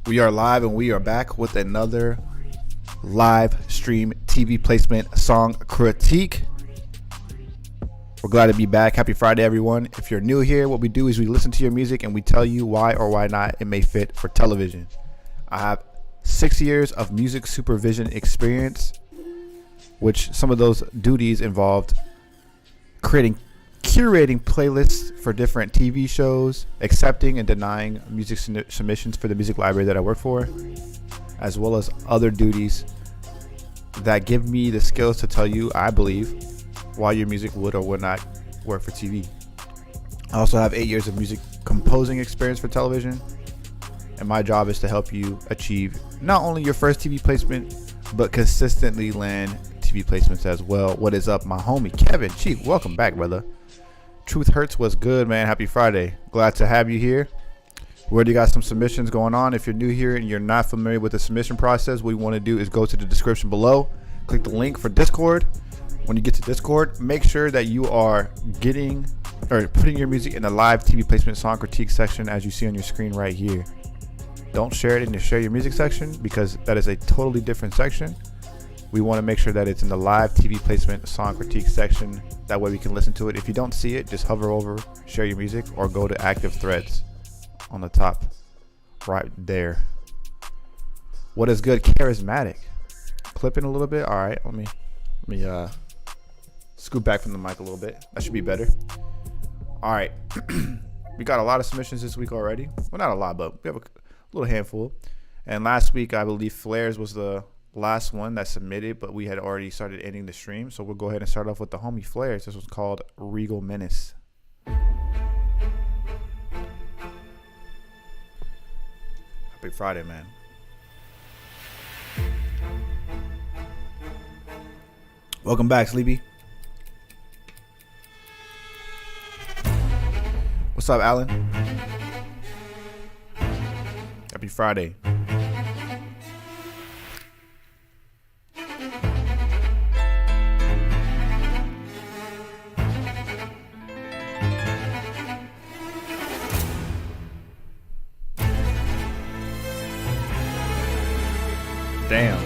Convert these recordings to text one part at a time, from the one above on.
We are live and we are back with another live stream TV placement song critique. We're glad to be back. Happy Friday, everyone. If you're new here, what we do is we listen to your music and we tell you why or why not it may fit for television. I have 6 years of music supervision experience, which some of those duties involved curating playlists for different TV shows, accepting and denying music submissions for the music library that I work for, as well as other duties that give me the skills to tell you, I believe, why your music would or would not work for TV. I also have 8 years of music composing experience for television, and my job is to help you achieve not only your first TV placement, but consistently land TV placements as well. What is up, my homie Kevin Chief? Welcome back, brother. Truth Hurts was good, man. Happy Friday. Glad to have you here. We already got some submissions going on. If you're new here and you're not familiar with the submission process, what you want to do is go to the description below, click the link for Discord. When you get to Discord, make sure that you are putting your music in the live TV placement song critique section as you see on your screen right here. Don't share it in the share your music section because that is a totally different section. We want to make sure that it's in the live TV placement song critique section. That way we can listen to it. If you don't see it, just hover over share your music or go to active threads on the top right there. What is good? Charismatic. Clipping a little bit. All right, let me scoot back from the mic a little bit. That should be better. All right. We got a lot of submissions this week already. Well, not a lot, but we have a little handful. And last week, I believe Flares was the last one that submitted, but we had already started ending the stream, so we'll go ahead and start off with the homie Flares. This was called Regal Menace. Happy Friday, man. Welcome back, Sleepy. What's up, Alan? Happy Friday. Damn.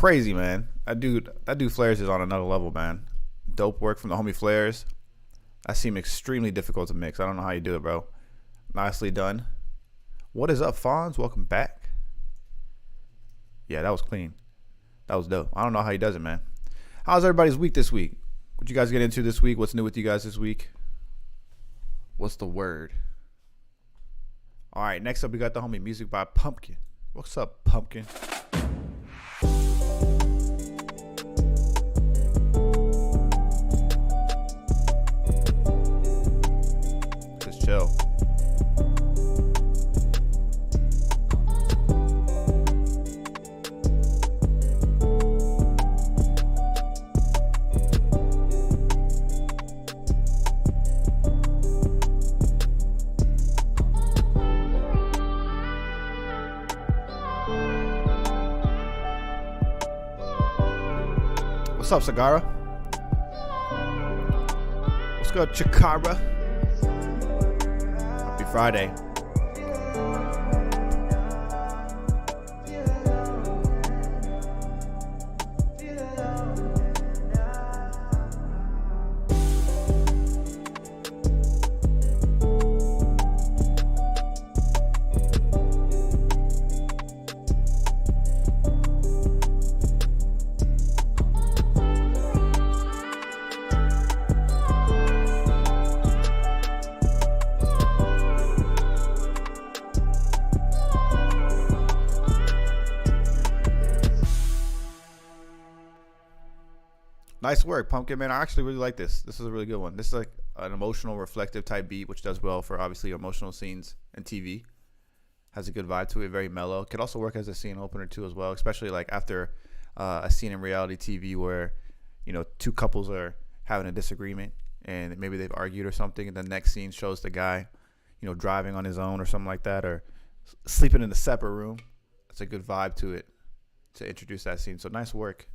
crazy, man. That dude Flares is on another level, man. Dope work from the homie Flares. That seemed extremely difficult to mix. I don't know how you do it, bro. Nicely done. What is up, Fonz? Welcome back. Yeah, that was clean. That was dope. I don't know how he does it, man. How's everybody's week this week? What you guys get into this week? What's new with you guys this week? What's the word? All right, next up we got the homie Music by Pumpkin. What's up, Pumpkin? Just chill. What's up, Sagara? What's good, Chikara? Happy Friday. Nice work, Pumpkin, man. I actually really like this. This is a really good one. This is like an emotional, reflective type beat, which does well for obviously emotional scenes and TV. Has a good vibe to it, very mellow. Could also work as a scene opener too as well, especially like after a scene in reality TV where, you know, two couples are having a disagreement and maybe they've argued or something, and the next scene shows the guy, you know, driving on his own or something like that, or sleeping in a separate room. It's a good vibe to it to introduce that scene. So nice work,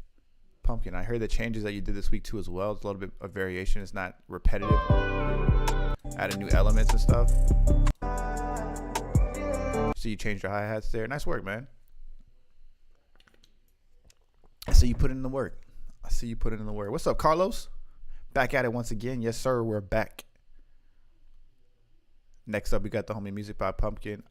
Pumpkin. I heard the changes that you did this week too as well. It's a little bit of variation. It's not repetitive. Added new elements and stuff. So you changed your hi-hats there. Nice work, man. I see you put in the work. What's up, Carlos? Back at it once again. Yes, sir. We're back. Next up, we got the homie Music by Pumpkin.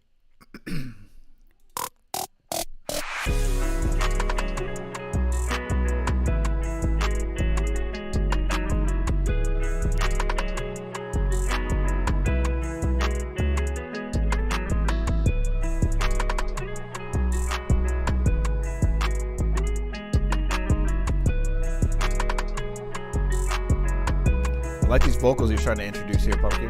I like these vocals you're trying to introduce here, Pumpkin.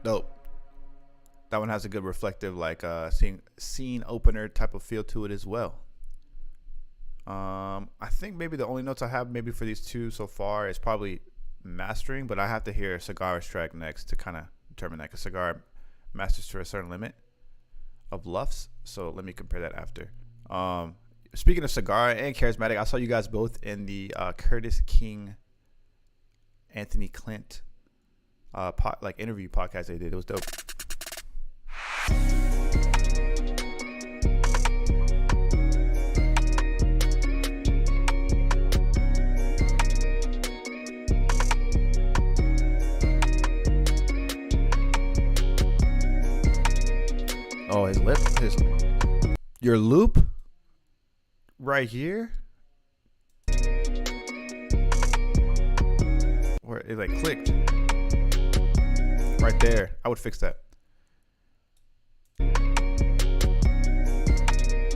Dope. That one has a good reflective, like scene opener type of feel to it as well. I think maybe the only notes I have maybe for these two so far is probably mastering, but I have to hear Sagara's track next to kind of determine that, because Sagara masters to a certain limit of LUFS. So let me compare that after. Speaking of Sagara and Charismatic, I saw you guys both in the Curtis King, Anthony Clint interview podcast they did. It was dope. Oh, your loop right here, where it like clicked right there. I would fix that.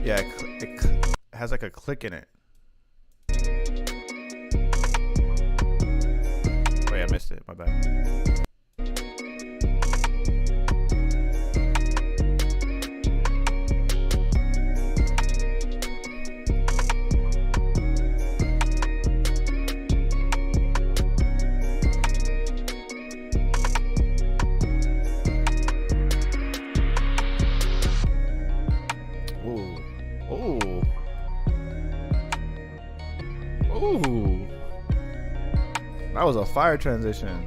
Yeah, it has like a click in it. Oh yeah, I missed it. My bad. Ooh. That was a fire transition.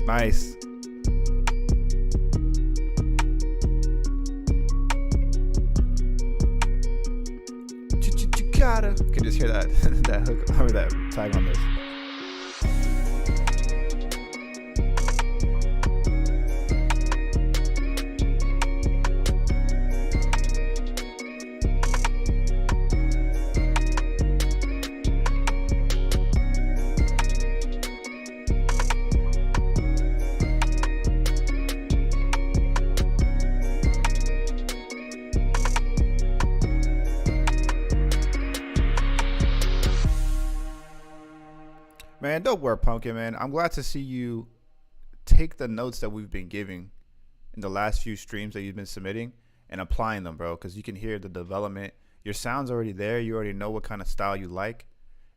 Nice. Gotta. You can just hear that that hook or that tag on this. Man, dope work, Pumpkin, man. I'm glad to see you take the notes that we've been giving in the last few streams that you've been submitting and applying them, bro, because you can hear the development. Your sound's already there. You already know what kind of style you like.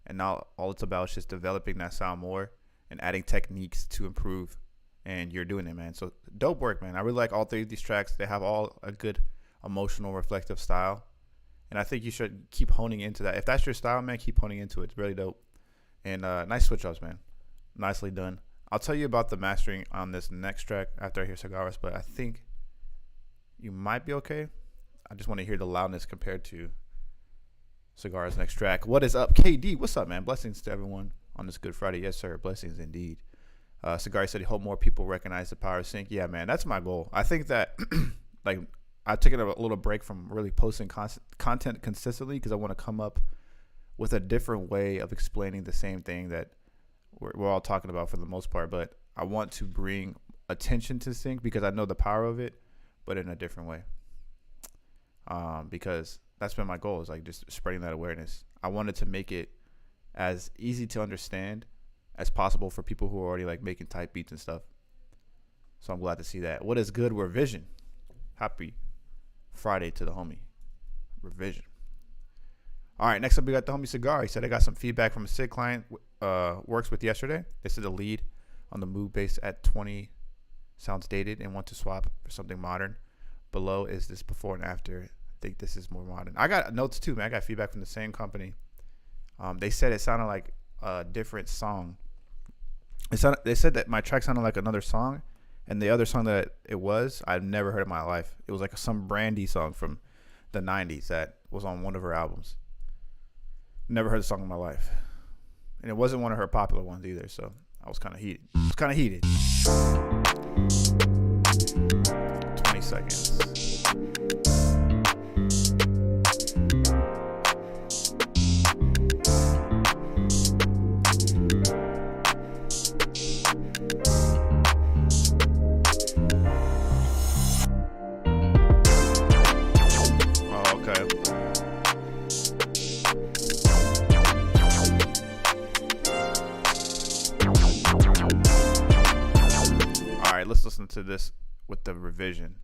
And now all it's about is just developing that sound more and adding techniques to improve. And you're doing it, man. So dope work, man. I really like all three of these tracks. They have all a good emotional, reflective style. And I think you should keep honing into that. If that's your style, man, keep honing into it. It's really dope. And nice switch ups, man. Nicely done. I'll tell you about the mastering on this next track after I hear Cigarras, but I think you might be okay. I just want to hear the loudness compared to Cigarras' next track. What is up, KD? What's up, man? Blessings to everyone on this Good Friday. Yes, sir. Blessings indeed. Cigar said he hope more people recognize the power of sync. Yeah, man, that's my goal. I think that like I've taken a little break from really posting content consistently because I want to come up with a different way of explaining the same thing that we're all talking about for the most part. But I want to bring attention to sync because I know the power of it, but in a different way. Because that's been my goal, is like just spreading that awareness. I wanted to make it as easy to understand as possible for people who are already like making type beats and stuff. So I'm glad to see that. What is good? Revision. Happy Friday to the homie. Revision. All right, next up we got the homie Cigar. He said I got some feedback from a SIG client works with yesterday. This is the lead on the Moog bass at 20 sounds dated and want to swap for something modern. Below is this before and after. I think this is more modern. I got notes too, man. I got feedback from the same company. They said it sounded like a different song. They said that my track sounded like another song, and the other song that it was, I've never heard in my life. It was like some Brandy song from the 90s that was on one of her albums. Never heard the song in my life. And it wasn't one of her popular ones either, so I was kind of heated. 20 seconds. Let's listen to this with the revision.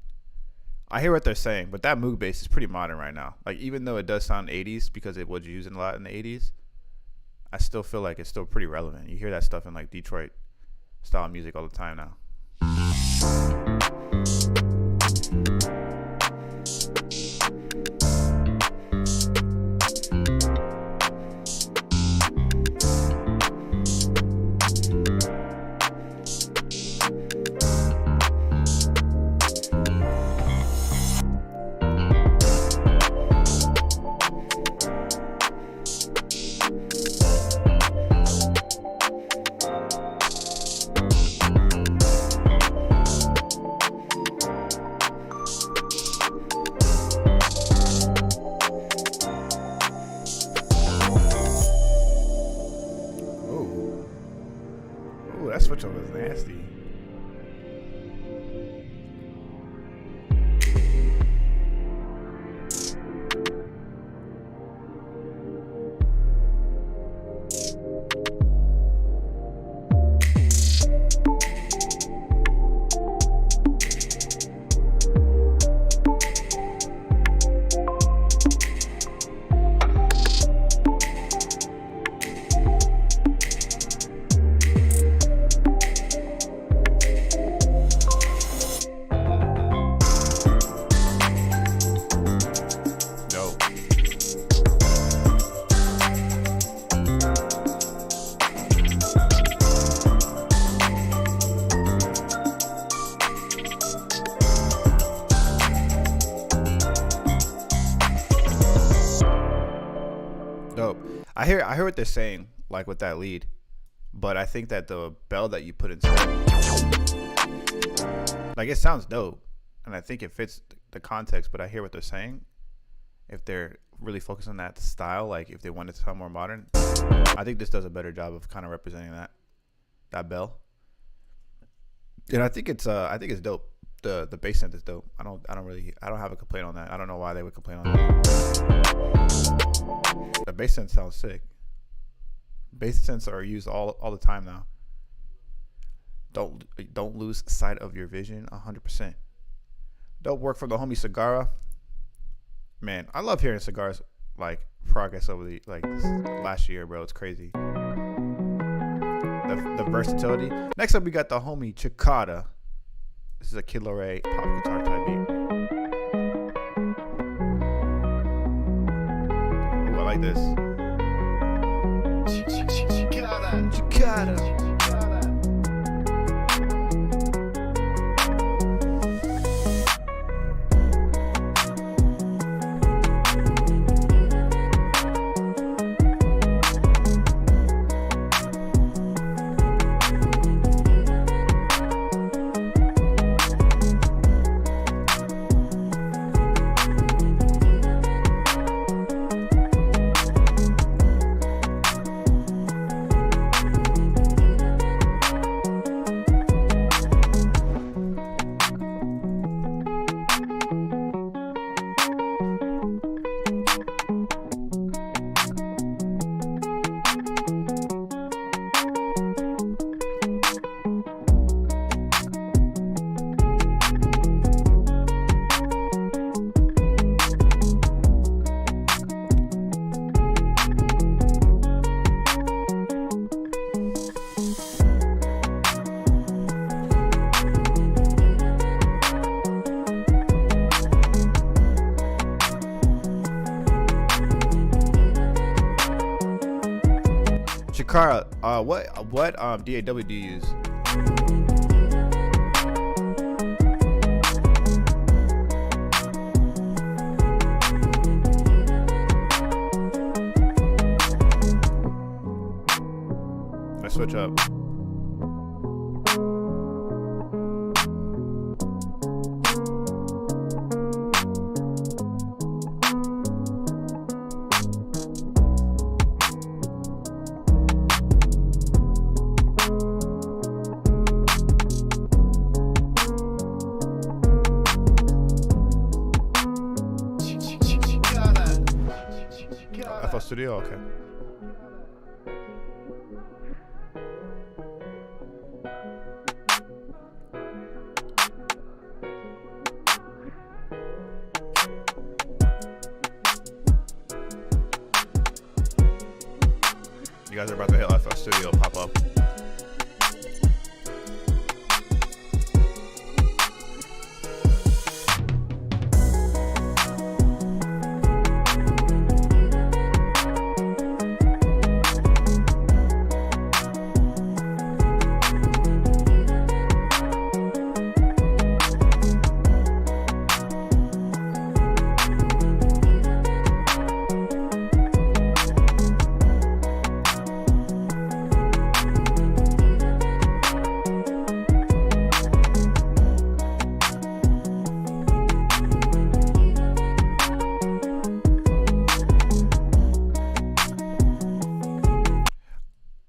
I hear what they're saying, but that Moog bass is pretty modern right now. Like, even though it does sound 80s because it was used a lot in the 80s, I still feel like it's still pretty relevant. You hear that stuff in like Detroit style music all the time now. I hear what they're saying, like with that lead, but I think that the bell that you put inside, like it sounds dope, and I think it fits the context. But I hear what they're saying. If they're really focused on that style, like if they want it to sound more modern, I think this does a better job of kind of representing that bell. And I think it's dope. The bass synth is dope. I don't have a complaint on that. I don't know why they would complain on that. The bass synth sounds sick. Bass synths are used all the time now. Don't lose sight of your vision. 100%. Dope work from the homie Sagara. Man, I love hearing Sagara's like progress over the this last year, bro. It's crazy. The versatility. Next up, we got the homie Chikada. This is a Kid Laroi pop guitar type beat. Ooh, I like this. Chikada. Chikara, what DAW do you use? Let's switch up. FL Studio, okay. You guys are about to hit FL Studio pop up.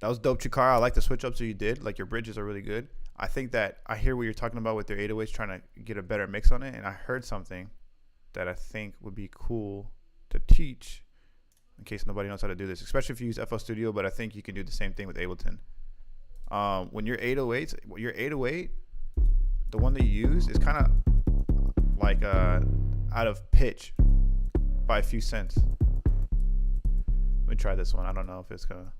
That was dope, Chikara. I like the switch ups that you did. Like, your bridges are really good. I think that I hear what you're talking about with your 808s, trying to get a better mix on it. And I heard something that I think would be cool to teach in case nobody knows how to do this, especially if you use FL Studio. But I think you can do the same thing with Ableton. When your 808s, your 808, the one that you use is kind of like out of pitch by a few cents. Let me try this one. I don't know if it's gonna.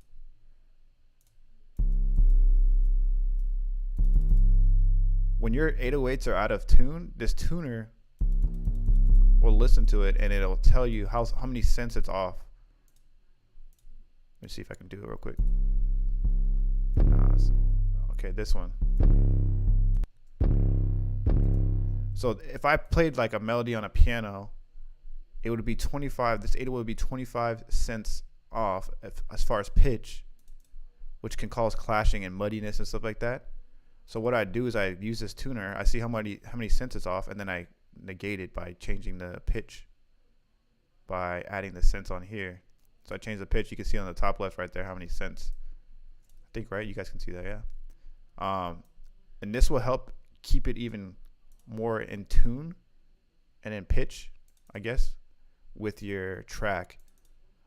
When your 808s are out of tune, this tuner will listen to it and it'll tell you how many cents it's off. Let me see if I can do it real quick. Okay, this one. So if I played like a melody on a piano, it would be 25. This 808 would be 25 cents off as far as pitch, which can cause clashing and muddiness and stuff like that. So what I do is I use this tuner. I see how many cents it's off, and then I negate it by changing the pitch by adding the cents on here. So I change the pitch. You can see on the top left right there how many cents. I think, right? You guys can see that, yeah. And this will help keep it even more in tune and in pitch, I guess, with your track.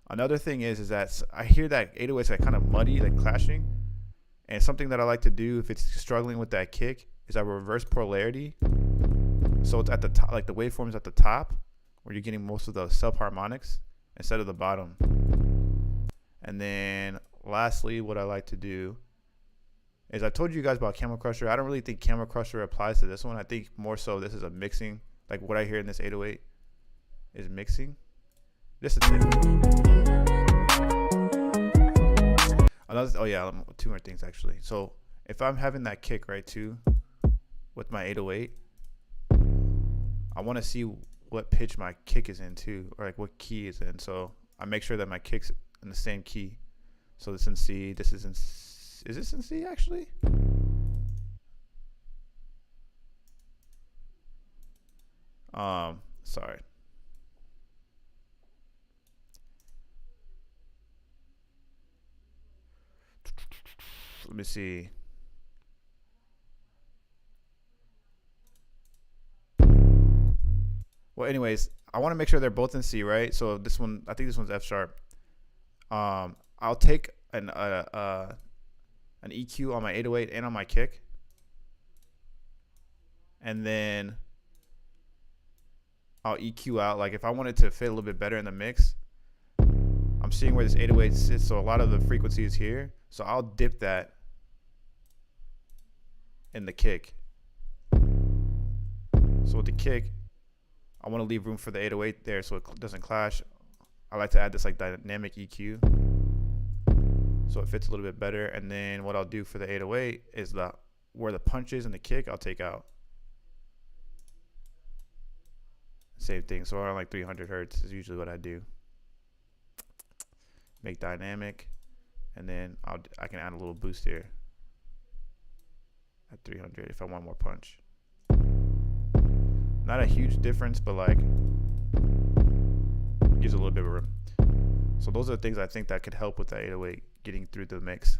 Another thing is that I hear that 808s are kind of muddy, like clashing. And something that I like to do if it's struggling with that kick is I reverse polarity. So it's at the top, like the waveform's at the top, where you're getting most of the subharmonics instead of the bottom. And then lastly, what I like to do is I told you guys about Camel Crusher. I don't really think Camel Crusher applies to this one. I think more so this is a mixing. Like what I hear in this 808 is mixing. This is it. Two more things actually. So if I'm having that kick right too with my 808, I want to see what pitch my kick is in too, or like what key is in. So I make sure that my kick's in the same key. So this in C, this is in C. Is this in C actually? Sorry. Let me see. Well, anyways, I want to make sure they're both in C, right? So this one, I think this one's F sharp. I'll take an EQ on my 808 and on my kick, and then I'll EQ out. Like if I want it to fit a little bit better in the mix, I'm seeing where this 808 sits, so a lot of the frequency is here. So I'll dip that in the kick. So with the kick, I want to leave room for the 808 there so it doesn't clash. I like to add this like dynamic EQ so it fits a little bit better. And then what I'll do for the 808 is where the punch is in the kick, I'll take out. Same thing. So around like 300 hertz is usually what I do. Make dynamic, and then I can add a little boost here at 300 if I want more punch. Not a huge difference, but like gives a little bit of room. So those are the things I think that could help with that 808 getting through the mix.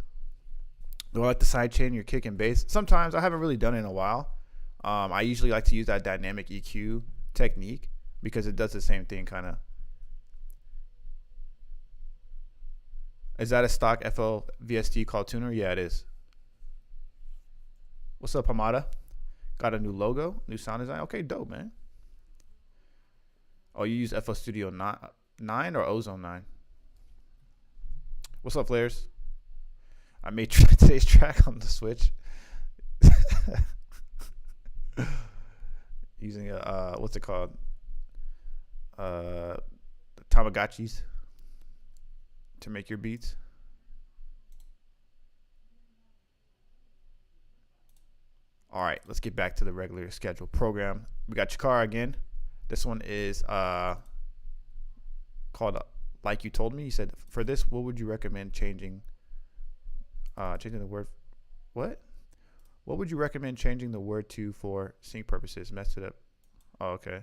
Do I like the side chain your kick and bass? Sometimes. I haven't really done it in a while. I usually like to use that dynamic EQ technique because it does the same thing kind of. Is that a stock FL VST called tuner? Yeah, it is. What's up, Hamada? Got a new logo, new sound design. Okay, dope, man. Oh, you use FL Studio 9 or Ozone 9? What's up, Flares? I made today's track on the Switch. Using a, what's it called? Tamagotchis to make your beats. All right, let's get back to the regular scheduled program. We got Chikara again. This one is called Like You Told Me. He said, for this, what would you recommend changing the word? What would you recommend changing the word to for sync purposes? Messed it up. Oh, okay.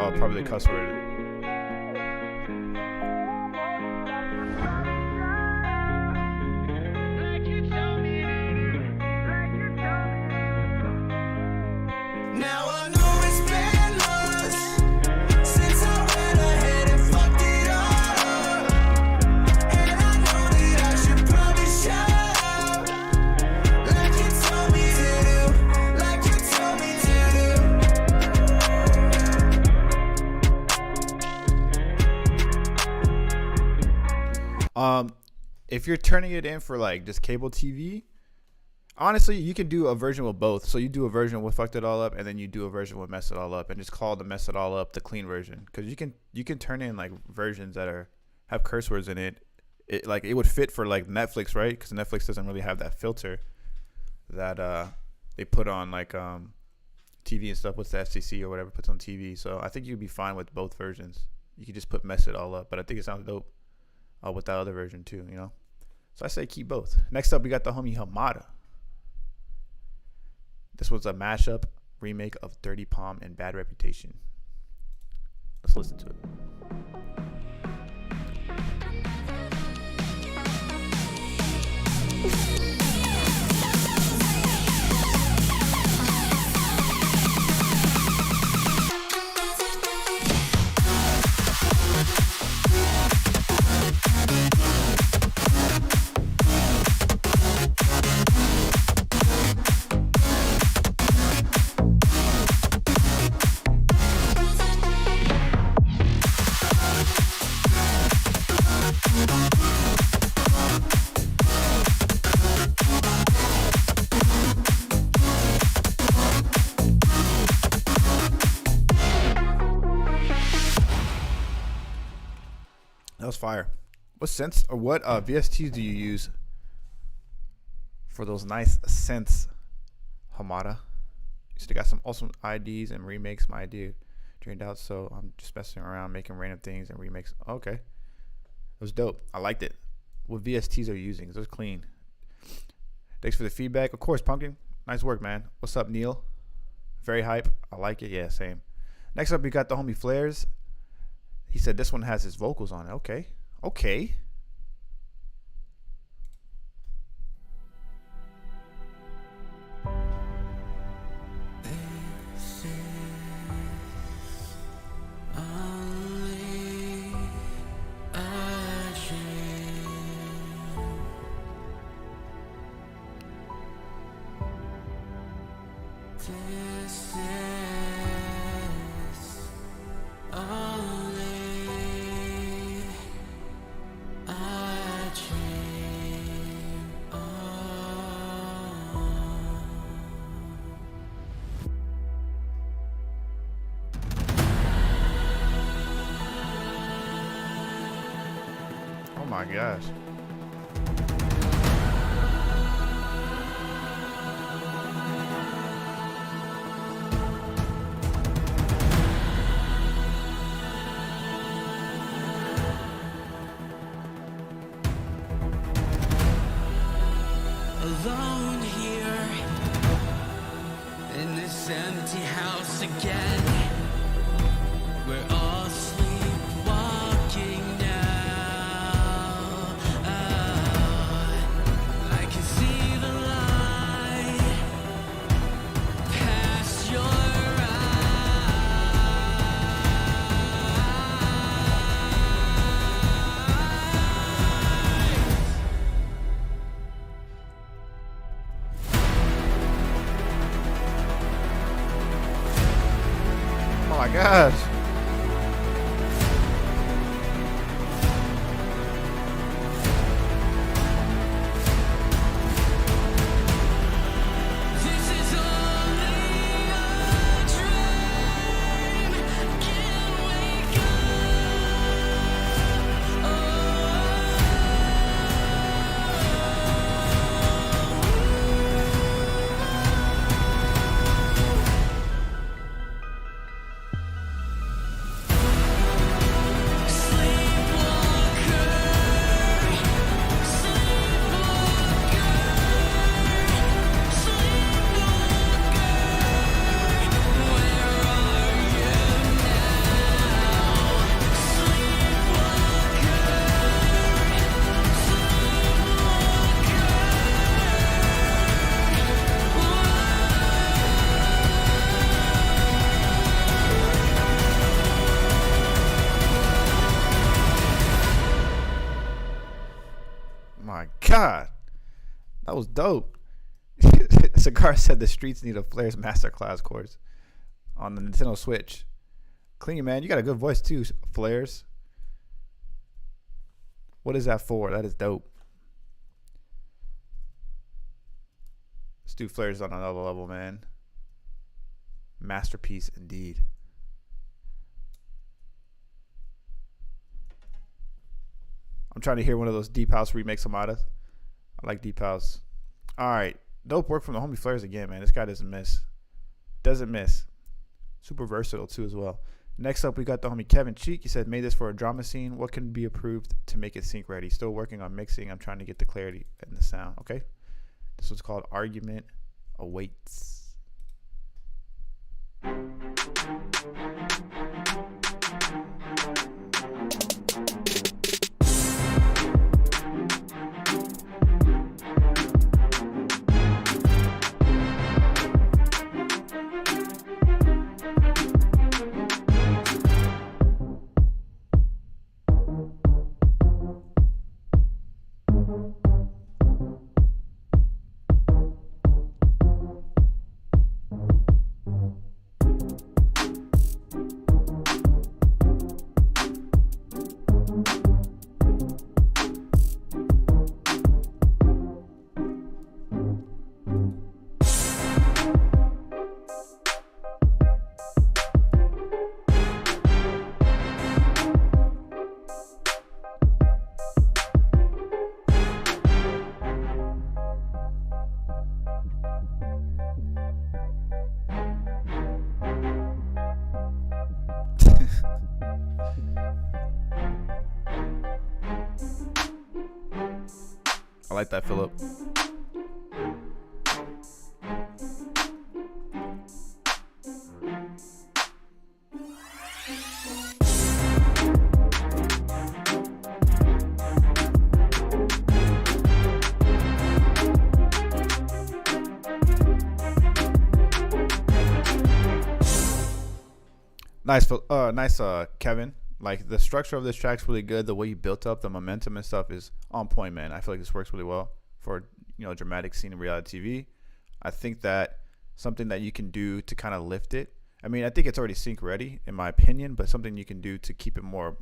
Oh, probably the cuss word. If you're turning it in for like just cable TV, honestly, you can do a version with both. So you do a version with Fucked It All Up, and then you do a version with Mess It All Up, and just call the Mess It All Up the clean version. Because you can turn in like versions that have curse words in it. It would fit for like Netflix, right? Because Netflix doesn't really have that filter that they put on like TV and stuff. What's the FCC or whatever puts on TV? So I think you'd be fine with both versions. You could just mess it all up. But I think it sounds dope with that other version too, you know? So I say keep both. Next up, we got the homie Hamada. This was a mashup remake of Dirty Palm and Bad Reputation. Let's listen to it. That was fire. What synths or what VSTs do you use for those nice synths, Hamada? You still got some awesome IDs and remakes. My idea drained out, so I'm just messing around, making random things and remakes. Okay, it was dope. I liked it. What VSTs are you using? It was clean. Thanks for the feedback. Of course, Pumpkin. Nice work, man. What's up, Neil? Very hype. I like it. Yeah, same. Next up, we got the homie Flares. He said this one has his vocals on it. Okay. Okay. Oh my gosh. Alone here in this empty house again. We're all sleepwalking now. I can see the light past your Oh my gosh. This is only a dream. Can't wake up. My God. That was dope. Cigar said the streets need a Flares Masterclass course on the Nintendo Switch. Clean, man. You got a good voice too, Flares. What is that for? That is dope. Let's do Flares on another level, man. Masterpiece indeed. I'm trying to hear one of those Deep House remakes of Amadas. I like Deep House. All right. Dope work from the homie Flares again, man. This guy doesn't miss. Doesn't miss. Super versatile too as well. Next up, we got the homie Kevin Cheek. He said, made this for a drama scene. What can be approved to make it sync ready? Still working on mixing. I'm trying to get the clarity in the sound. Okay. This one's called Argument Awaits. I like that, Philip. Nice, Kevin. Like the structure of this track's really good. The way you built up the momentum and stuff is on point, man. I feel like this works really well for dramatic scene in reality TV. I think that something that you can do to kind of lift it. I mean, I think it's already sync ready in my opinion, but something you can do to keep it more,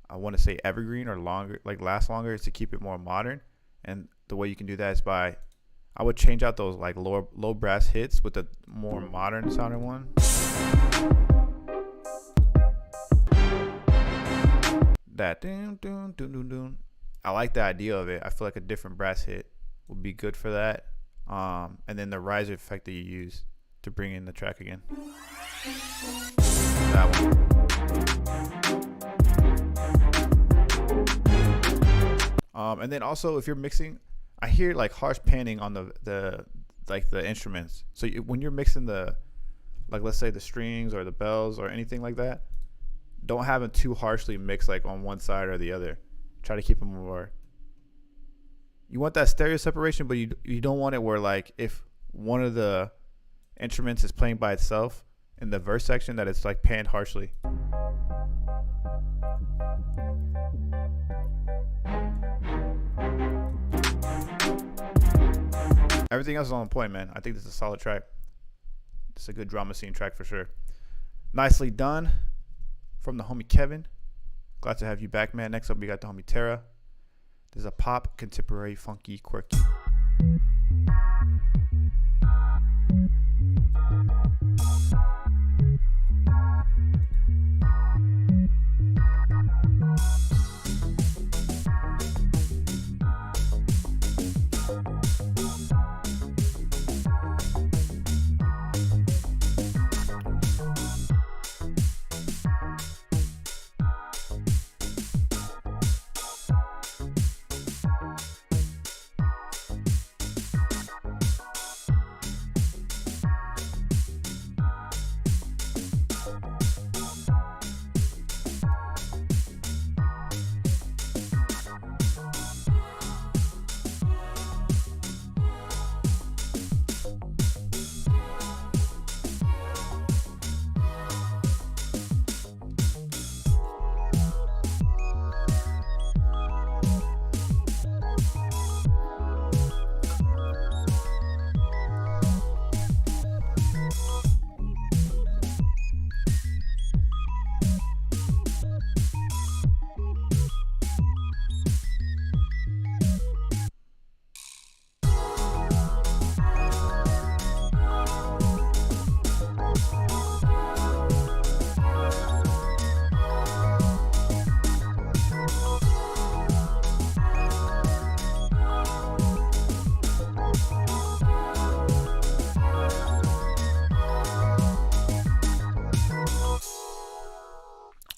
I want to say evergreen or longer, like last longer, is to keep it more modern. And the way you can do that is by, I would change out those like low brass hits with a more modern sounding one. That dun, dun, dun, dun, dun. I like the idea of it. I feel like a different brass hit would be good for that. And then the riser effect that you use to bring in the track again. That one. And then also if you're mixing, I hear like harsh panning on the instruments. So when you're mixing the, like let's say the strings or the bells or anything like that, don't have them too harshly mixed like on one side or the other. Try to keep them more. You want that stereo separation, but you don't want it where like if one of the instruments is playing by itself in the verse section that it's like panned harshly. Everything else is on point, man. I think this is a solid track. It's a good drama scene track for sure. Nicely done from the homie Kevin. Glad to have you back, man. Next up, we got the homie Terra. This is a pop, contemporary, funky, quirky.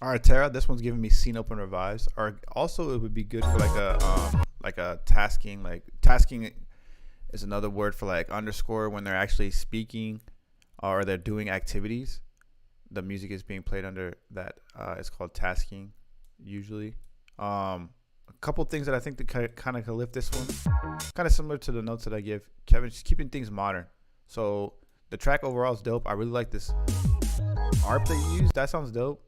All right, Tara. This one's giving me scene open revives. Or also, it would be good for like a tasking. Like tasking is another word for like underscore when they're actually speaking or they're doing activities. The music is being played under that. It's called tasking, usually. A couple things that I think that kind of could lift this one. Kind of similar to the notes that I give Kevin. Just keeping things modern. So the track overall is dope. I really like this ARP that you use. That sounds dope.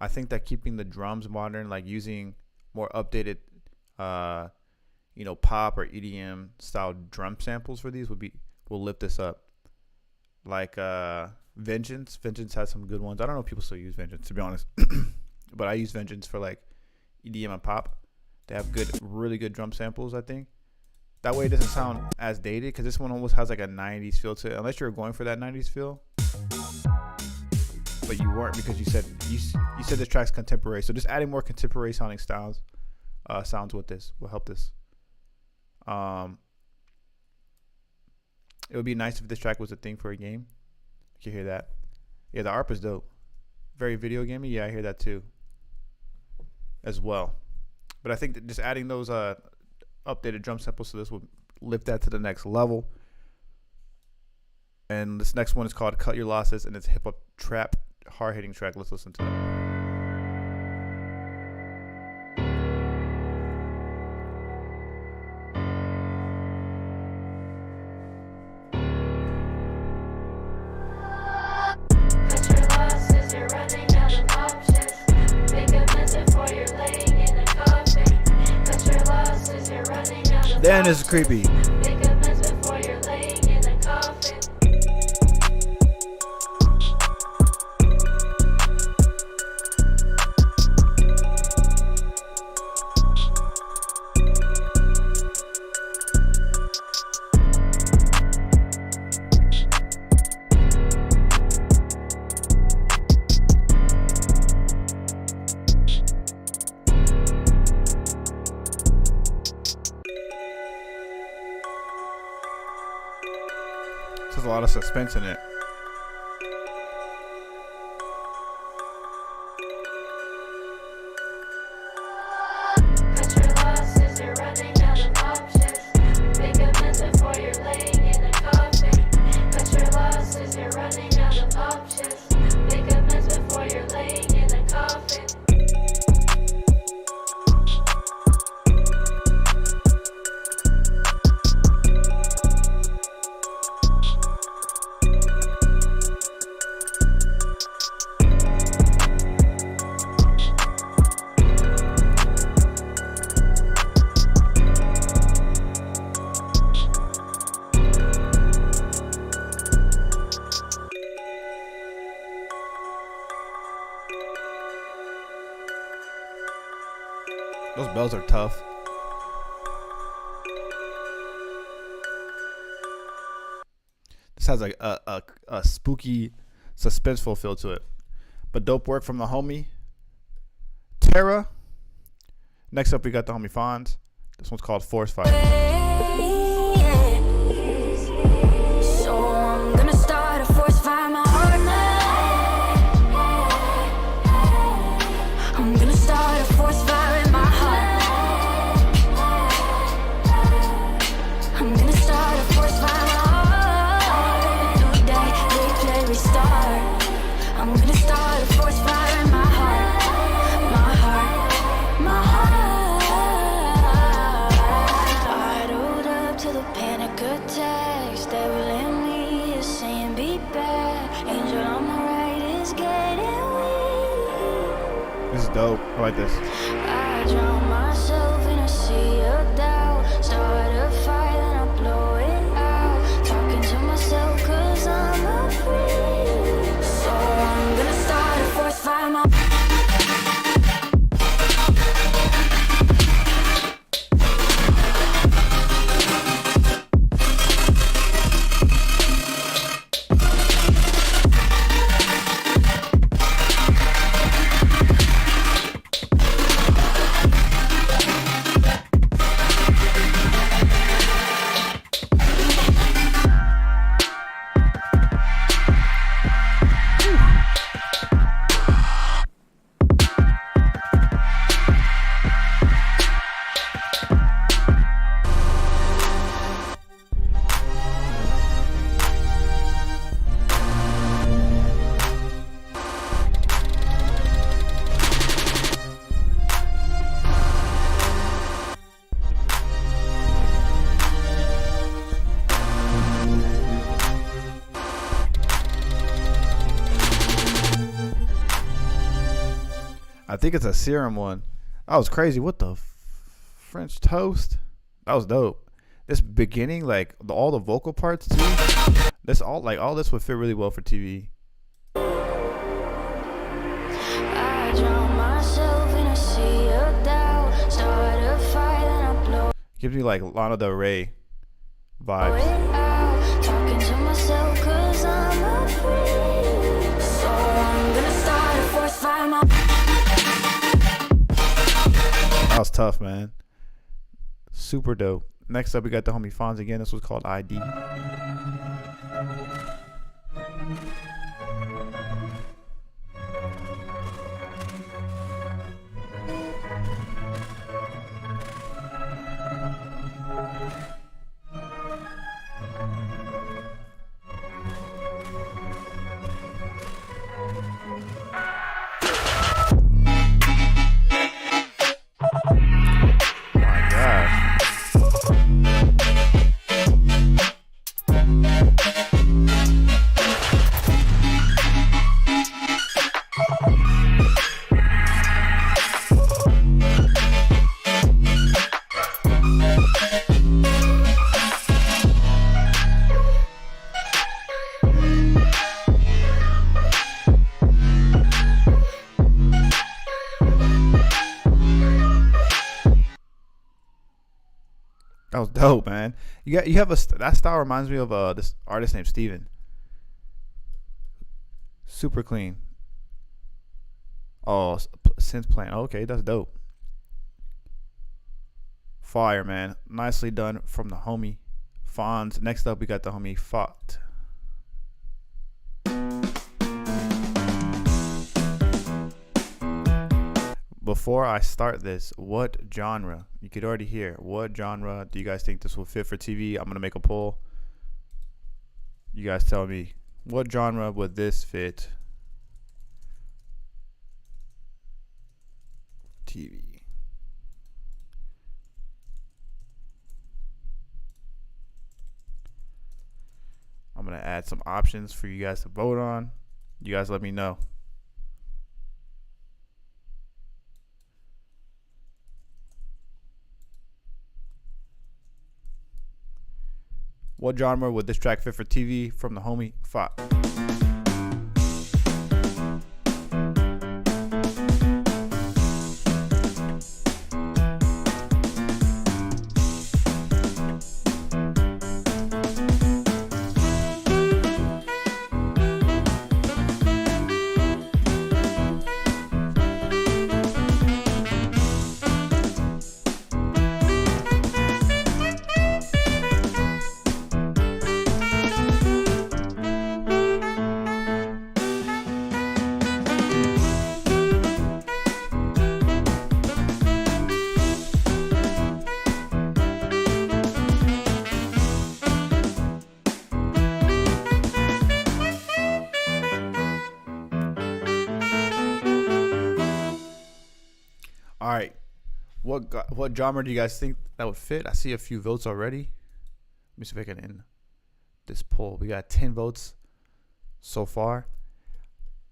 I think that keeping the drums modern, like using more updated, pop or EDM style drum samples for these will lift this up. Like Vengeance has some good ones. I don't know if people still use Vengeance, to be honest, but I use Vengeance for like EDM and pop. They have really good drum samples. I think that way it doesn't sound as dated because this one almost has like a 90s feel to it, unless you're going for that 90s feel. But you weren't because you said this track's contemporary. So just adding more contemporary sounding sounds with this will help this. It would be nice if this track was a thing for a game. You hear that? Yeah, the ARP is dope. Very video gamey. Yeah, I hear that too. As well. But I think that just adding those updated drum samples to this would lift that to the next level. And this next one is called Cut Your Losses, and it's a hip hop trap hard hitting track. Let's listen to it. Damn, this is creepy. There's a lot of suspense in it. Those bells are tough. This has like a spooky, suspenseful feel to it. But dope work from the homie Terra. Next up, we got the homie Fonz. This one's called Forest Fire. So I'm gonna start a forest fire, my heart now. I'm gonna start a forest fire in my heart. I'm gonna start a forest fire in my heart. New day, replay, restart. I'm gonna start a forest fire in my heart. My heart, my heart. Bottled up to the panic attacks. They will end me is saying be back. Angel on the right is getting weak. This is dope. I like this. I drown myself in a sea of doubt. Start a fire, then I blow it out. Talking to myself cause I'm afraid. So I'm gonna start a forest fire, my I think it's a serum one. That was crazy. What the French toast? That was dope. This beginning, like all the vocal parts too. This all this would fit really well for TV. I drown myself in a sea of doubt. Start a fire, then I blow Gives me like Lana Del Rey it vibes. out. Talking to myself cause I'm afraid. So I'm gonna start a forest fire. That was tough, man. Super dope. Next up, we got the homie Fonz again. This was called ID. My gosh. That was dope, man. You have that style reminds me of this artist named Steven. Super clean. Oh, synth playing. Okay, that's dope. Fire, man. Nicely done from the homie Fonz. Next up, we got the homie Fought. Before I start this, what genre? You could already hear. What genre do you guys think this will fit for TV? I'm going to make a poll. You guys tell me. What genre would this fit? TV. I'm going to add some options for you guys to vote on. You guys let me know. What genre would this track fit for TV? From the homie Fought. All right, what genre do you guys think that would fit? I see a few votes already. Let me see if I can end this poll. We got 10 votes so far.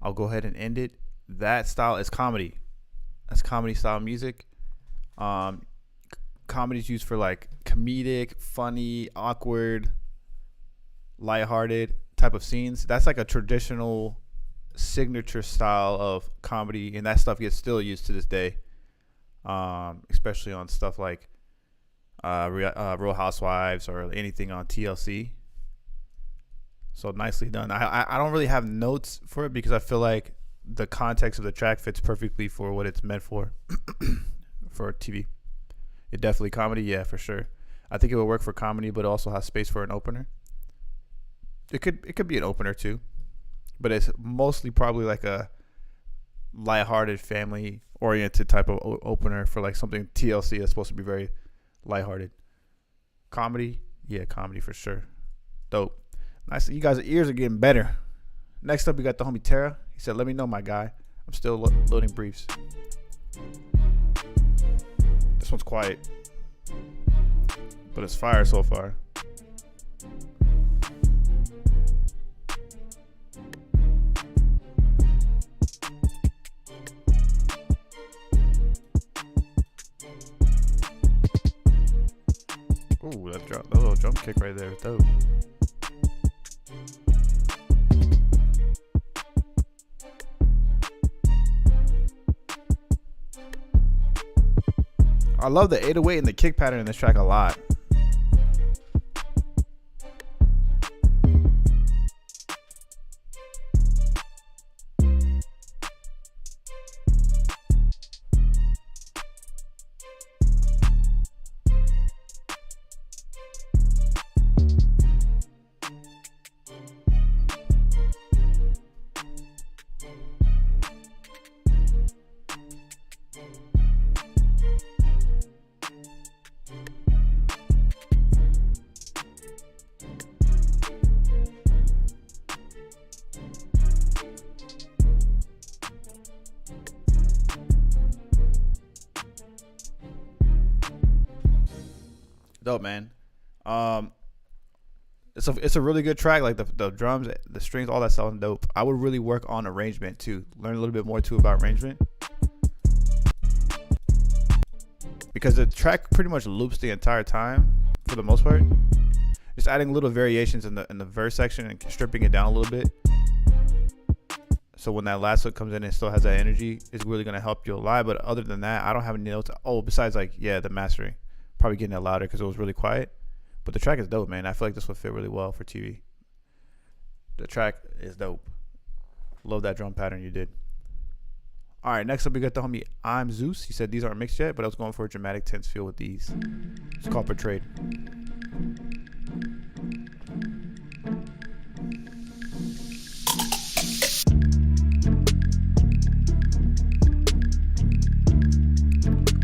I'll go ahead and end it. That style is comedy. That's comedy style music. Comedy is used for like comedic, funny, awkward, lighthearted type of scenes. That's like a traditional signature style of comedy, and that stuff gets still used to this day. Especially on stuff like Real Housewives or anything on TLC. So nicely done. I don't really have notes for it because I feel like the context of the track fits perfectly for what it's meant for for TV. It definitely comedy, yeah, for sure. I think it would work for comedy, but it also has space for an opener. It could be an opener too, but it's mostly probably like a lighthearted, family-oriented type of opener for like something TLC that's supposed to be very lighthearted. Comedy, yeah, comedy for sure. Dope. Nice. You guys' ears are getting better. Next up, we got the homie Terra. He said, "Let me know, my guy. I'm still loading briefs." This one's quiet, but it's fire so far. Ooh, that little drum kick right there, dope. I love the 808 and the kick pattern in this track a lot. Dope, man. It's a really good track. Like the drums, the strings, all that sounds dope. I would really work on arrangement too. Learn a little bit more too about arrangement, because the track pretty much loops the entire time for the most part. Just adding little variations in the verse section and stripping it down a little bit. So when that last hook comes in, it still has that energy. It's really gonna help you a lot. But other than that, I don't have any notes. Oh, besides like the mastering. Probably getting it louder because it was really quiet, but the track is dope, man. I feel like this would fit really well for TV. The track is dope. Love that drum pattern you did. All right, next up we got the homie I'm Zeus. He said these aren't mixed yet, but I was going for a dramatic tense feel with these. It's called Portrayed.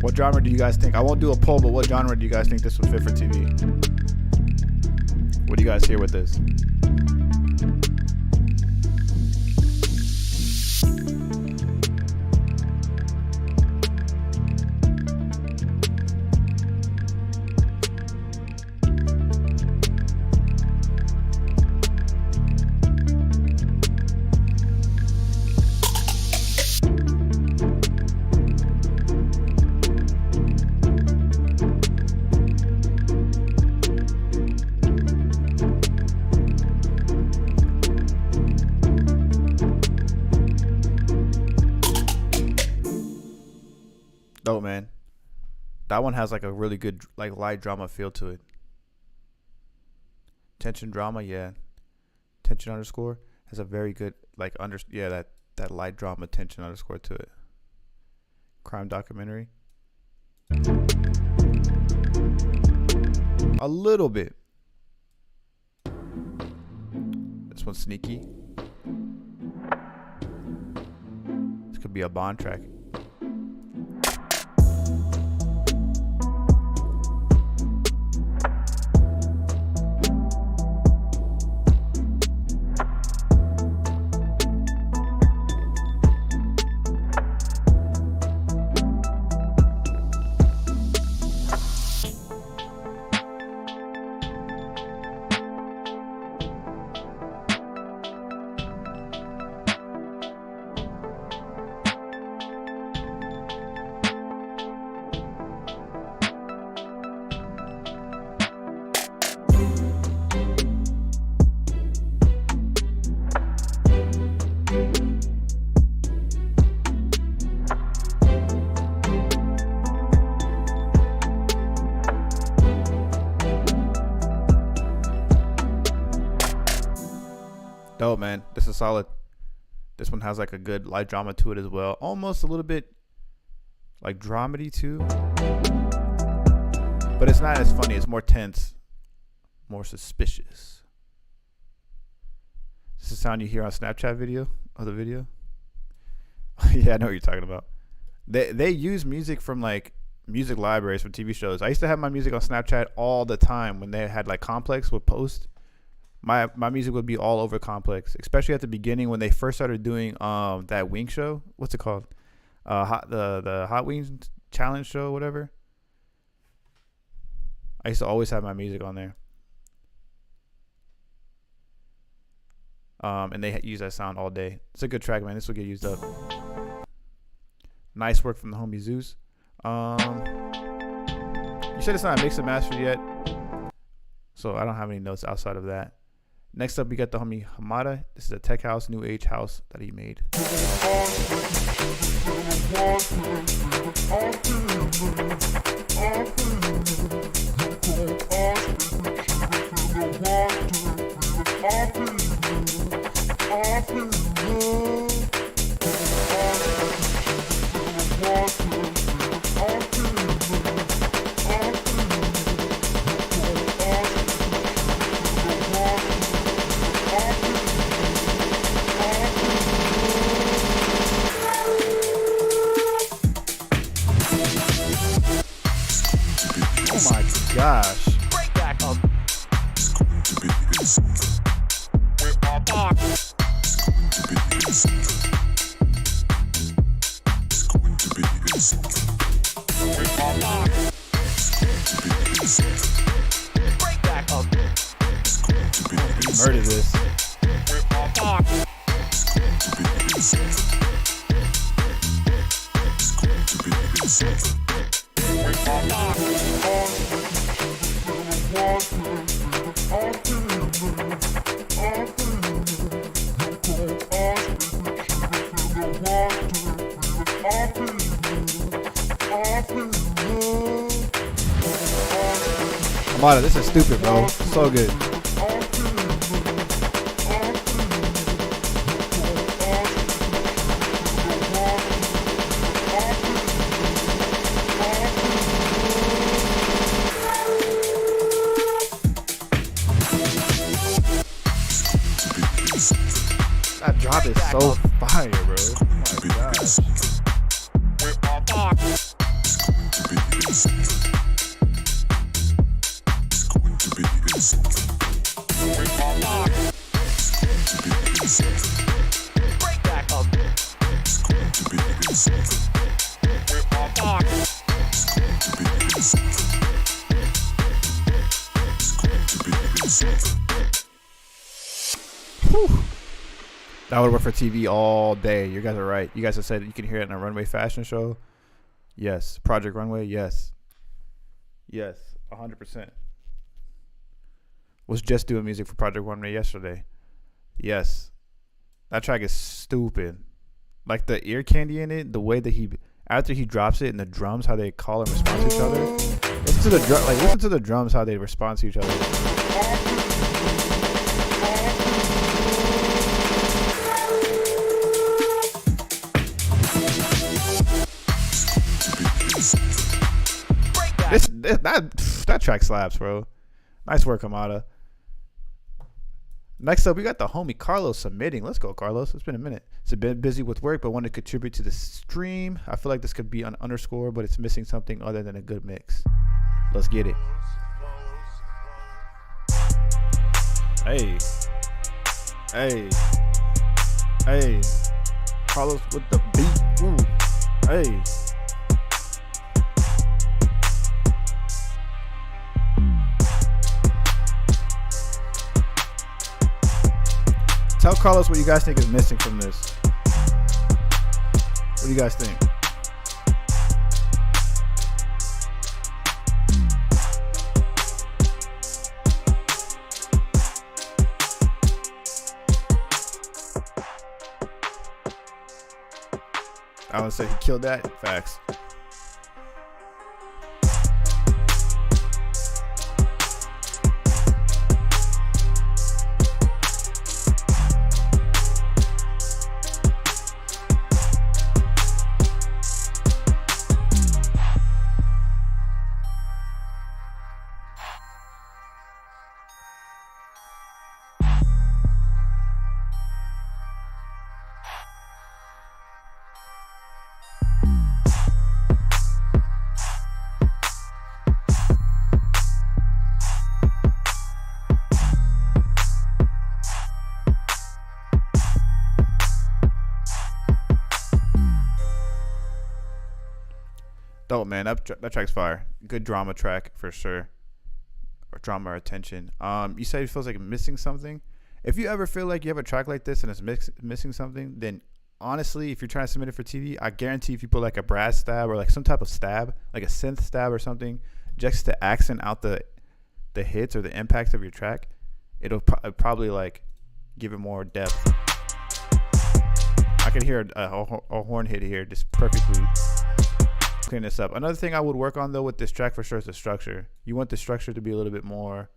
What genre do you guys think? I won't do a poll, but what genre do you guys think this would fit for TV? What do you guys hear with this? Dope, man. That one has like a really good like light drama feel to it. Tension drama, yeah. Tension underscore has a very good like that light drama tension underscore to it. Crime documentary. A little bit. This one's sneaky. This could be a Bond track. Dope, man. This is solid. This one has like a good light drama to it as well. Almost a little bit like dramedy too. But it's not as funny. It's more tense, more suspicious. This is the sound you hear on Snapchat video of the video. Yeah, I know what you're talking about. They use music from like music libraries for TV shows. I used to have my music on Snapchat all the time when they had like Complex would post. My music would be all over Complex, especially at the beginning when they first started doing that wing show. What's it called? The Hot Wings Challenge show, whatever. I used to always have my music on there. And they use that sound all day. It's a good track, man. This will get used up. Nice work from the homie Zeus. You said it's not mixed and mastered yet. So I don't have any notes outside of that. Next up, we got the homie Hamada. This is a tech house, new age house that he made. Oh my gosh. He murdered this. Amada, this is stupid, bro. So good. That drop is so fire, bro. Oh my gosh. Whew. That would work for TV all day. You guys are right. You guys have said you can hear it in a runway fashion show. Yes. Project Runway. Yes. Yes. 100%. Was just doing music for Project Runway yesterday. Yes. That track is stupid. Like the ear candy in it, the way that after he drops it and the drums, how they call and respond to each other. Listen to the drums, how they respond to each other. That track slaps, bro. Nice work, Hamada. Next up, we got the homie Carlos submitting. Let's go, Carlos. It's been a minute. It's a bit busy with work, but wanted to contribute to the stream. I feel like this could be an underscore, but it's missing something other than a good mix. Let's get it. Hey. Hey. Hey. Carlos with the beat. Ooh. Hey. Tell Carlos what you guys think is missing from this. What do you guys think? I would say he killed that. Facts. Dope, man. That track's fire. Good drama track for sure. Or drama or attention. You said it feels like missing something. If you ever feel like you have a track like this and it's missing something, then honestly, if you're trying to submit it for TV, I guarantee if you put like a brass stab or like some type of stab, like a synth stab or something, just to accent out the the hits or the impact of your track, it'll probably like give it more depth. I can hear a horn hit here just perfectly clean this up. Another thing I would work on though with this track for sure is the structure. You want the structure to be a little bit more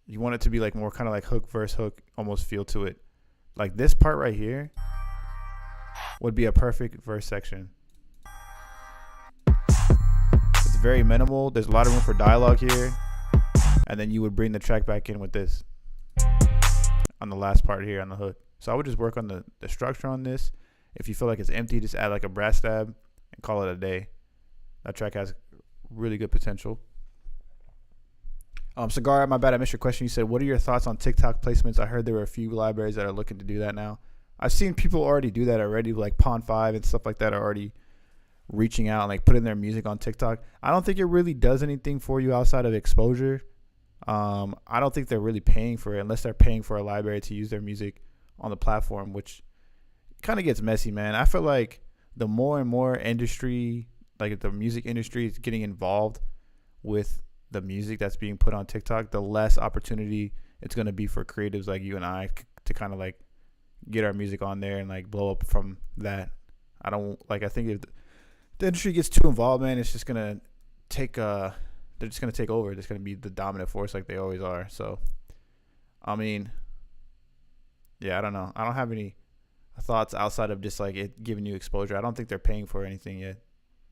you want it to be like more kind of like hook verse hook almost feel to it. Like this part right here would be a perfect verse section. It's very minimal. There's a lot of room for dialogue here. And then you would bring the track back in with this on the last part here on the hook. So I would just work on the structure on this. If you feel like it's empty, just add like a brass stab and call it a day. That track has really good potential. Cigar, my bad, I missed your question. You said, what are your thoughts on TikTok placements? I heard there were a few libraries that are looking to do that now. I've seen people already do that already, like Pond5 and stuff like that are already reaching out and like putting their music on TikTok. I don't think it really does anything for you outside of exposure. I don't think they're really paying for it unless they're paying for a library to use their music on the platform, which kind of gets messy, man. I feel like the more and more industry, like the music industry is getting involved with the music that's being put on TikTok, the less opportunity it's going to be for creatives like you and I to kind of like get our music on there and like blow up from that. I think if the industry gets too involved, man, it's just going to take, they're just going to take over. It's going to be the dominant force like they always are. So, I mean, yeah, I don't know. I don't have any thoughts outside of just like it giving you exposure. I don't think they're paying for anything yet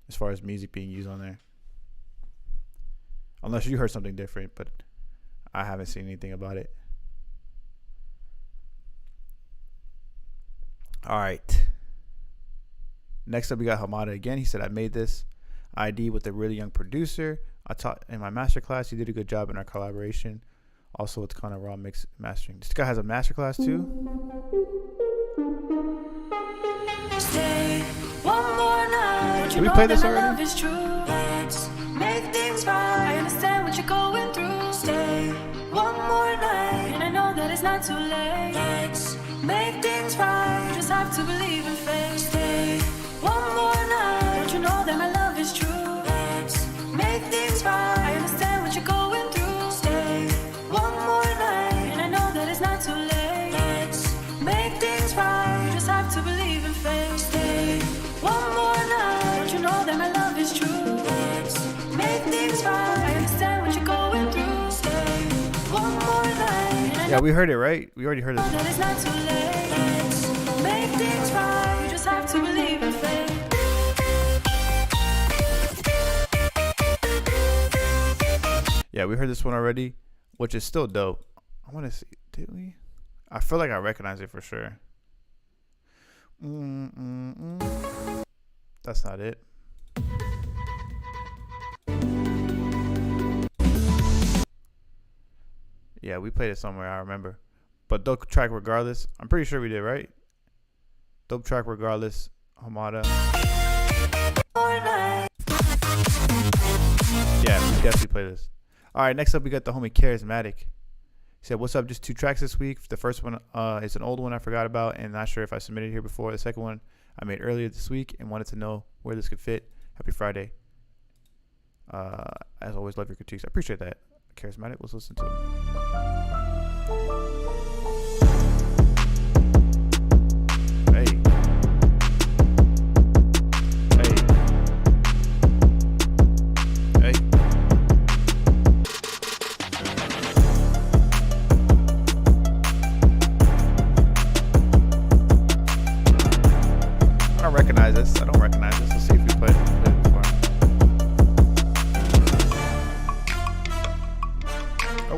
as far as music being used on there. Unless you heard something different, but I haven't seen anything about it. All right. Next up, we got Hamada again. He said, I made this ID with a really young producer. I taught in my masterclass. He did a good job in our collaboration. Also, it's kind of raw mix mastering. This guy has a masterclass too. Stay one more night. Did we play this already? Love is true. Let's make things right. I understand what you're going through. Stay one more night, and I know that it's not too late. Let's make things right. Just have to believe in fate. Stay one more night. Don't you know that my love is true? Let's make things right. I understand what you're going through. Stay one more night, and I know that it's not too late. Let's make things right. Just have to believe in fate. Stay one more night. Don't you know that my love is true? Let's make things right. I understand what you're going through. Stay one more night. And I Yeah, we heard it, right? We already heard know it. that it's not too late. Let's make things right. You just have to believe in fate. Yeah, we heard this one already, which is still dope. I want to see, did we? I feel like I recognize it for sure. That's not it. Yeah, we played it somewhere, I remember. But dope track regardless. I'm pretty sure we did, right? Dope track regardless. Hamada. Yeah, we definitely play this. All right, next up we got the homie Charismatic. He said, what's up? Just 2 tracks this week. The first one is an old one I forgot about and not sure if I submitted here before. The second one I made earlier this week and wanted to know where this could fit. Happy Friday. As always, love your critiques. I appreciate that. Charismatic. Let's listen to it. Hey. Hey. Hey. I don't recognize this. Let's see if we played it before. Oh.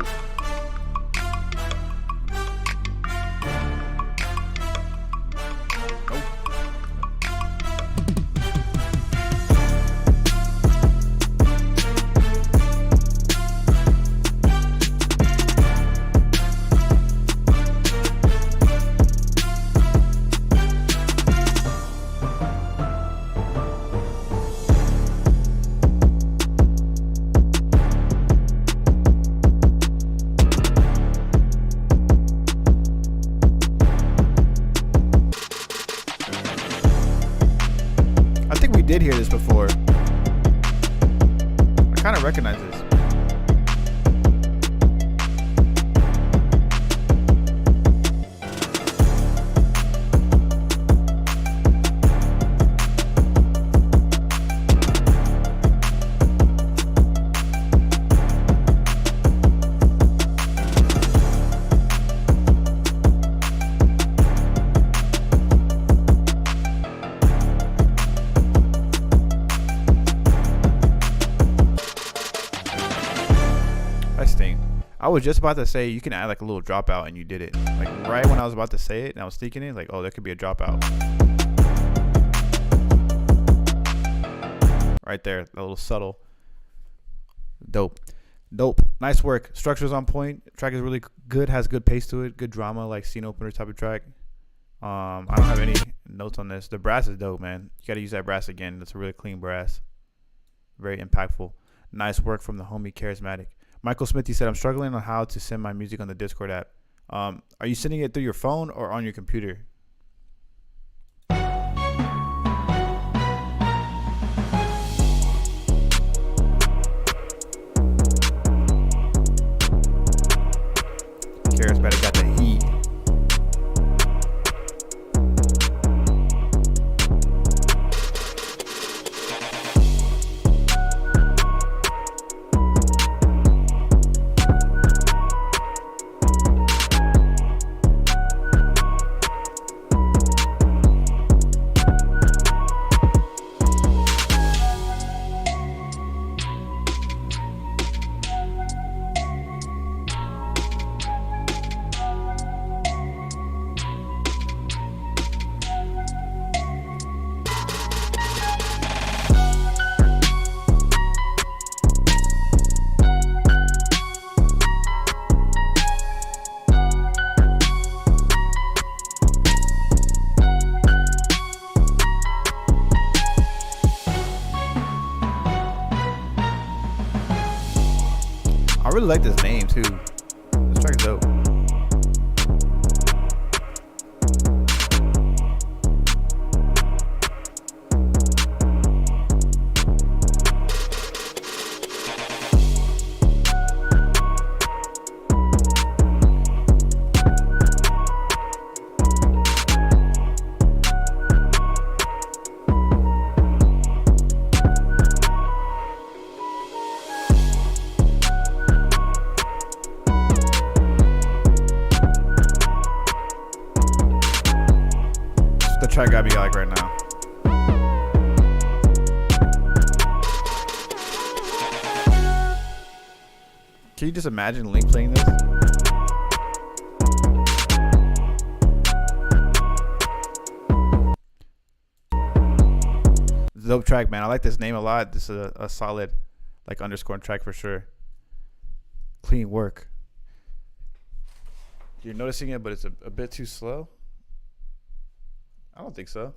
I think we did hear this before. I kind of I recognize this. Nice thing. I was just about to say you can add like a little dropout, and you did it. Like right when I was about to say it, and I was thinking it, like, oh, there could be a dropout. Right there, a little subtle. Dope. Nice work. Structure's on point. Track is really good. Has good pace to it. Good drama, like scene opener type of track. I don't have any notes on this. The brass is dope, man. You gotta use that brass again. That's a really clean brass. Very impactful. Nice work from the homie Charismatic. Michael Smithy said, I'm struggling on how to send my music on the Discord app. Are you sending it through your phone or on your computer? Charismatic got the heat. I really like this name too. This track is dope. The track got me like right now. Can you just imagine Link playing this? Dope track, man. I like this name a lot. This is a solid like underscore track for sure. Clean work. You're noticing it, but it's a bit too slow. I don't think so.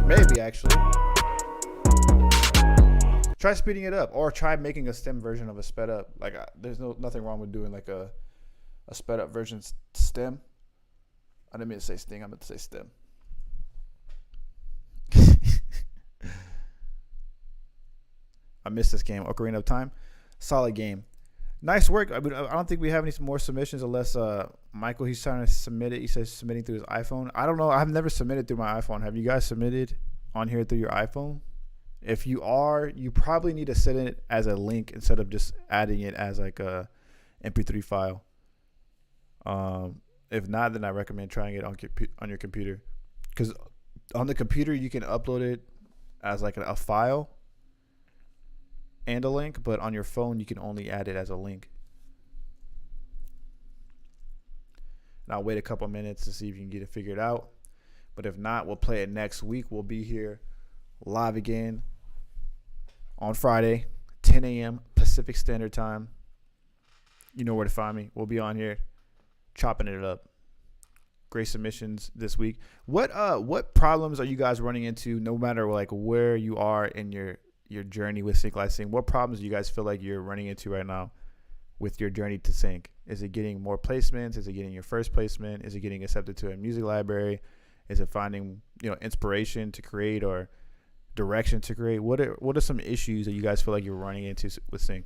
Maybe actually. Try speeding it up, or try making a stem version of a sped up. Like there's nothing wrong with doing like a sped up version stem. I didn't mean to say sting. I meant to say stem. I missed this game. Ocarina of Time, solid game. Nice work. I don't think we have any more submissions unless Michael, he's trying to submit it. He says submitting through his iPhone. I don't know. I've never submitted through my iPhone. Have you guys submitted on here through your iPhone? If you are, you probably need to set it as a link instead of just adding it as like a MP3 file. If not, then I recommend trying it on your computer, because on the computer you can upload it as like a file and a link, but on your phone you can only add it as a link. And I'll wait a couple minutes to see if you can get it figured out, but if not, we'll play it next week. We'll be here live again on Friday, 10 a.m. Pacific Standard Time. You know where to find me. We'll be on here chopping it up. Great submissions this week. What problems are you guys running into, no matter like where you are in your journey with sync licensing? What problems do you guys feel like you're running into right now with your journey to sync? Is it getting more placements? Is it getting your first placement? Is it getting accepted to a music library? Is it finding inspiration to create or direction to create? What are some issues that you guys feel like you're running into with sync?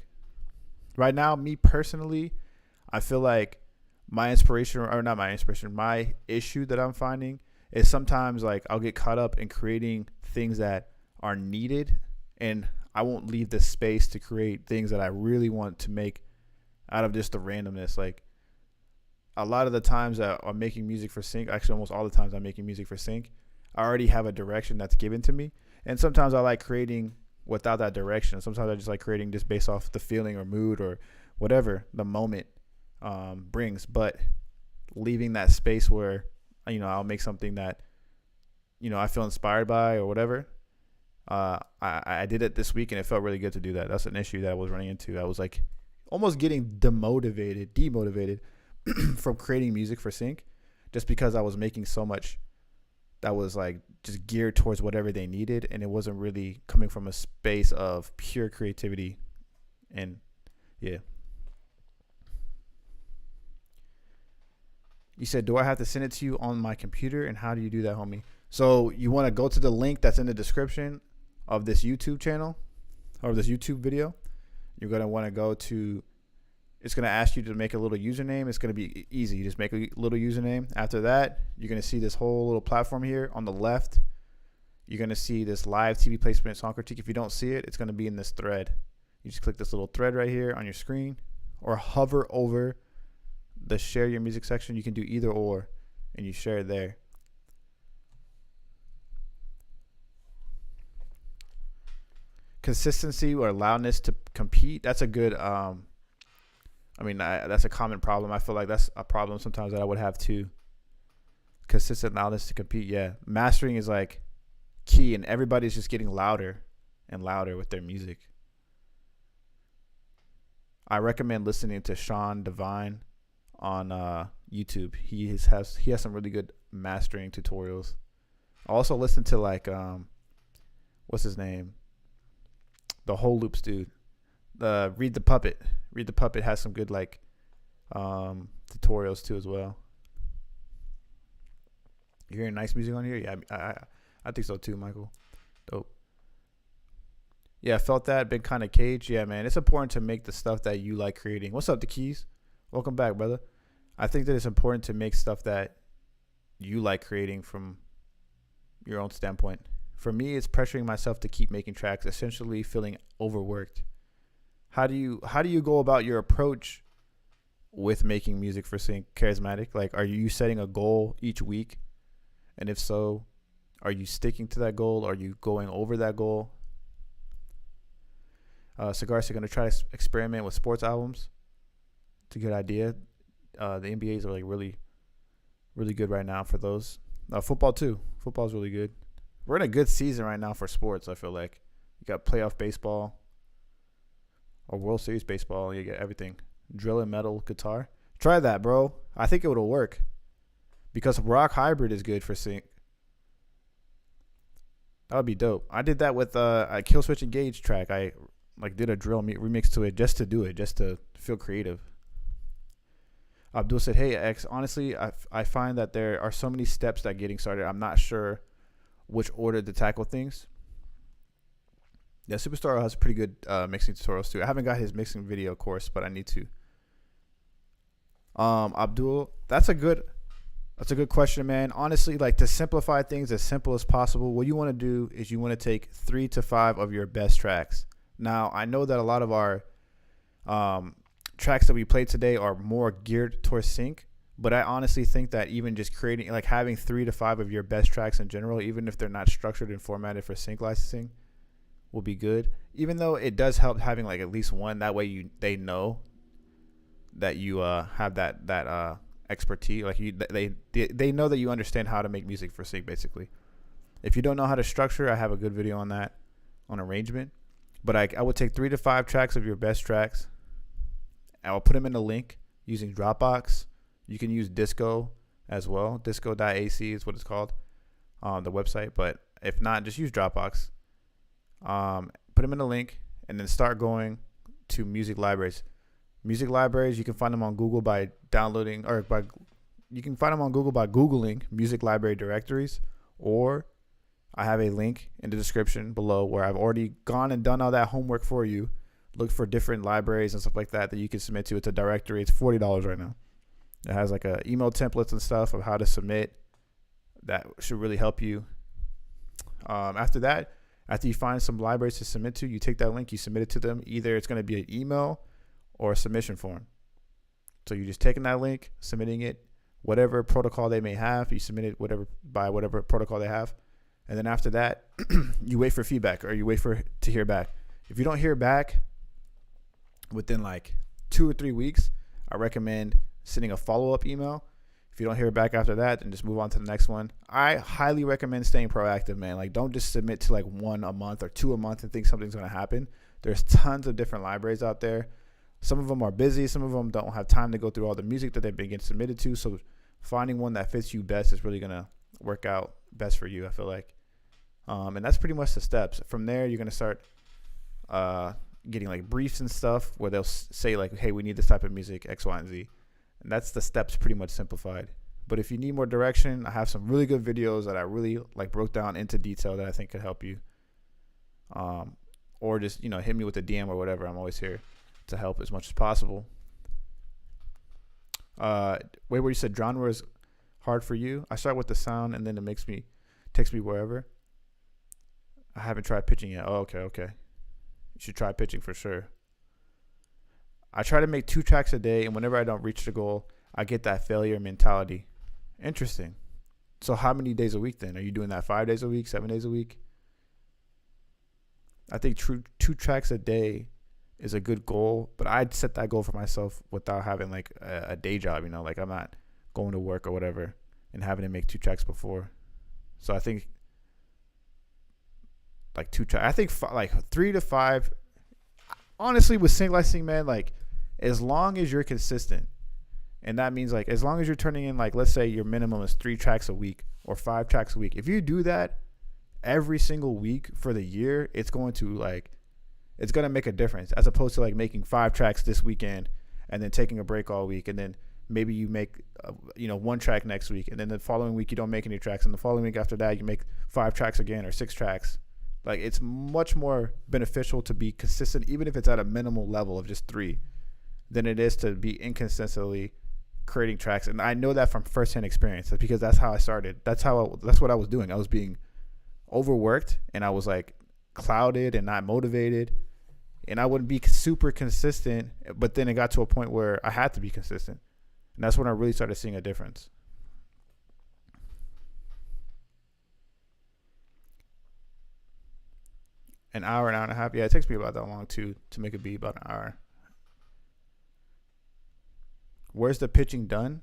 Right now, me personally, I feel like my issue that I'm finding is sometimes like I'll get caught up in creating things that are needed, and I won't leave the space to create things that I really want to make out of just the randomness. Like a lot of the times that I'm making music for sync, actually almost all the times I'm making music for sync, I already have a direction that's given to me. And sometimes I like creating without that direction. Sometimes I just like creating just based off the feeling or mood or whatever the moment brings. But leaving that space where, I'll make something that, I feel inspired by or whatever. I did it this week and it felt really good to do that. That's an issue that I was running into. I was like almost getting demotivated from creating music for sync just because I was making so much that was like just geared towards whatever they needed, and it wasn't really coming from a space of pure creativity. And yeah. You said, do I have to send it to you on my computer, and how do you do that, homie? So you want to go to the link that's in the description of this YouTube channel or this YouTube video. You're going to want to go to, it's going to ask you to make a little username. It's going to be easy. You just make a little username. After that, you're going to see this whole little platform here on the left. You're going to see this live TV placement song critique. If you don't see it, it's going to be in this thread. You just click this little thread right here on your screen or hover over the share your music section. You can do either or, and you share it there. Consistency or loudness to compete. That's a good, that's a common problem. I feel like that's a problem sometimes that I would have too. Consistent loudness to compete. Yeah. Mastering is like key, and everybody's just getting louder and louder with their music. I recommend listening to Sean Divine on YouTube. He has some really good mastering tutorials. I also listen to like what's his name? The Whole Loops dude. Read the Puppet. Read the Puppet has some good like tutorials too as well. You hearing nice music on here? Yeah, I think so too, Michael. Dope. Yeah, I felt that. Been kind of caged. Yeah, man. It's important to make the stuff that you like creating. What's up, the Keys? Welcome back, brother. I think that it's important to make stuff that you like creating from your own standpoint. For me, it's pressuring myself to keep making tracks, essentially feeling overworked. How do you go about your approach with making music for Sync Charismatic? Like, are you setting a goal each week? And if so, are you sticking to that goal? Are you going over that goal? Cigars are going to try to experiment with sports albums. It's a good idea. The NBAs are like really, really good right now for those. Football too. Football's really good. We're in a good season right now for sports. I feel like you got playoff baseball or World Series baseball. You get everything. Drill and metal guitar. Try that, bro. I think it would work because rock hybrid is good for sync. That would be dope. I did that with a Killswitch Engage track. I like did a drill remix to it just to do it, just to feel creative. Abdul said, "Hey X, honestly, I find that there are so many steps that getting started. I'm not sure which order to tackle things." Yeah, Superstar has pretty good mixing tutorials too. I haven't got his mixing video course, but I need to. Abdul, that's a good question, man. Honestly, like to simplify things as simple as possible, what you want to do is you want to take 3 to 5 of your best tracks. Now, I know that a lot of our tracks that we played today are more geared towards sync, but I honestly think that even just creating, like having 3 to 5 of your best tracks in general, even if they're not structured and formatted for sync licensing, will be good. Even though it does help having like at least one, that way they know that you have that expertise. Like they know that you understand how to make music for sync. Basically, if you don't know how to structure, I have a good video on that, on arrangement. But I would take 3 to 5 tracks of your best tracks. I will put them in a link using Dropbox. You can use Disco as well. Disco.ac is what it's called on the website. But if not, just use Dropbox. Put them in a link and then start going to music libraries. Music libraries, you can find them on Google by downloading, you can find them on Google by Googling music library directories, or I have a link in the description below where I've already gone and done all that homework for you. Look for different libraries and stuff like that you can submit to. It's a directory. It's $40 right now. It has like a email templates and stuff of how to submit. That should really help you. After that, after you find some libraries to submit to, you take that link, you submit it to them. Either it's going to be an email or a submission form. So you're just taking that link, submitting it, whatever protocol they may have. You submit it by whatever protocol they have. And then after that, you wait for feedback or you wait to hear back. If you don't hear back within like 2 or 3 weeks, I recommend sending a follow-up email. If you don't hear back after that, then just move on to the next one. I highly recommend staying proactive, man. Like, don't just submit to like 1 a month or 2 a month and think something's going to happen. There's tons of different libraries out there. Some of them are busy. Some of them don't have time to go through all the music that they've been getting submitted to. So finding one that fits you best is really going to work out best for you, I feel like. And that's pretty much the steps. From there, you're going to start getting like briefs and stuff where they'll say like, hey, we need this type of music, X, Y, and Z. And that's the steps pretty much simplified. But if you need more direction, I have some really good videos that I really like broke down into detail that I think could help you. Or just, hit me with a DM or whatever. I'm always here to help as much as possible. Wait, where you said genre is hard for you? I start with the sound and then it takes me wherever. I haven't tried pitching yet. Oh, okay. You should try pitching for sure. I try to make 2 tracks a day, and whenever I don't reach the goal, I get that failure mentality. Interesting. So how many days a week then? Are you doing that 5 days a week, 7 days a week? I think 2 tracks a day is a good goal, but I'd set that goal for myself without having like a day job, like I'm not going to work or whatever and having to make 2 tracks before. So I think like 2 tracks. I think like 3 to 5. Honestly, with sing, man, like as long as you're consistent, and that means like as long as you're turning in like, let's say your minimum is 3 tracks a week or 5 tracks a week. If you do that every single week for the year, it's going to make a difference, as opposed to like making 5 tracks this weekend and then taking a break all week, and then maybe you make 1 track next week, and then the following week you don't make any tracks, and the following week after that you make 5 tracks again or 6 tracks. Like, it's much more beneficial to be consistent, even if it's at a minimal level of just 3, than it is to be inconsistently creating tracks. And I know that from firsthand experience, because that's how I started. That's what I was doing. I was being overworked, and I was like clouded and not motivated, and I wouldn't be super consistent. But then it got to a point where I had to be consistent, and that's when I really started seeing a difference. An hour and a half. Yeah, it takes me about that long to make a beat, about an hour. Where's the pitching done?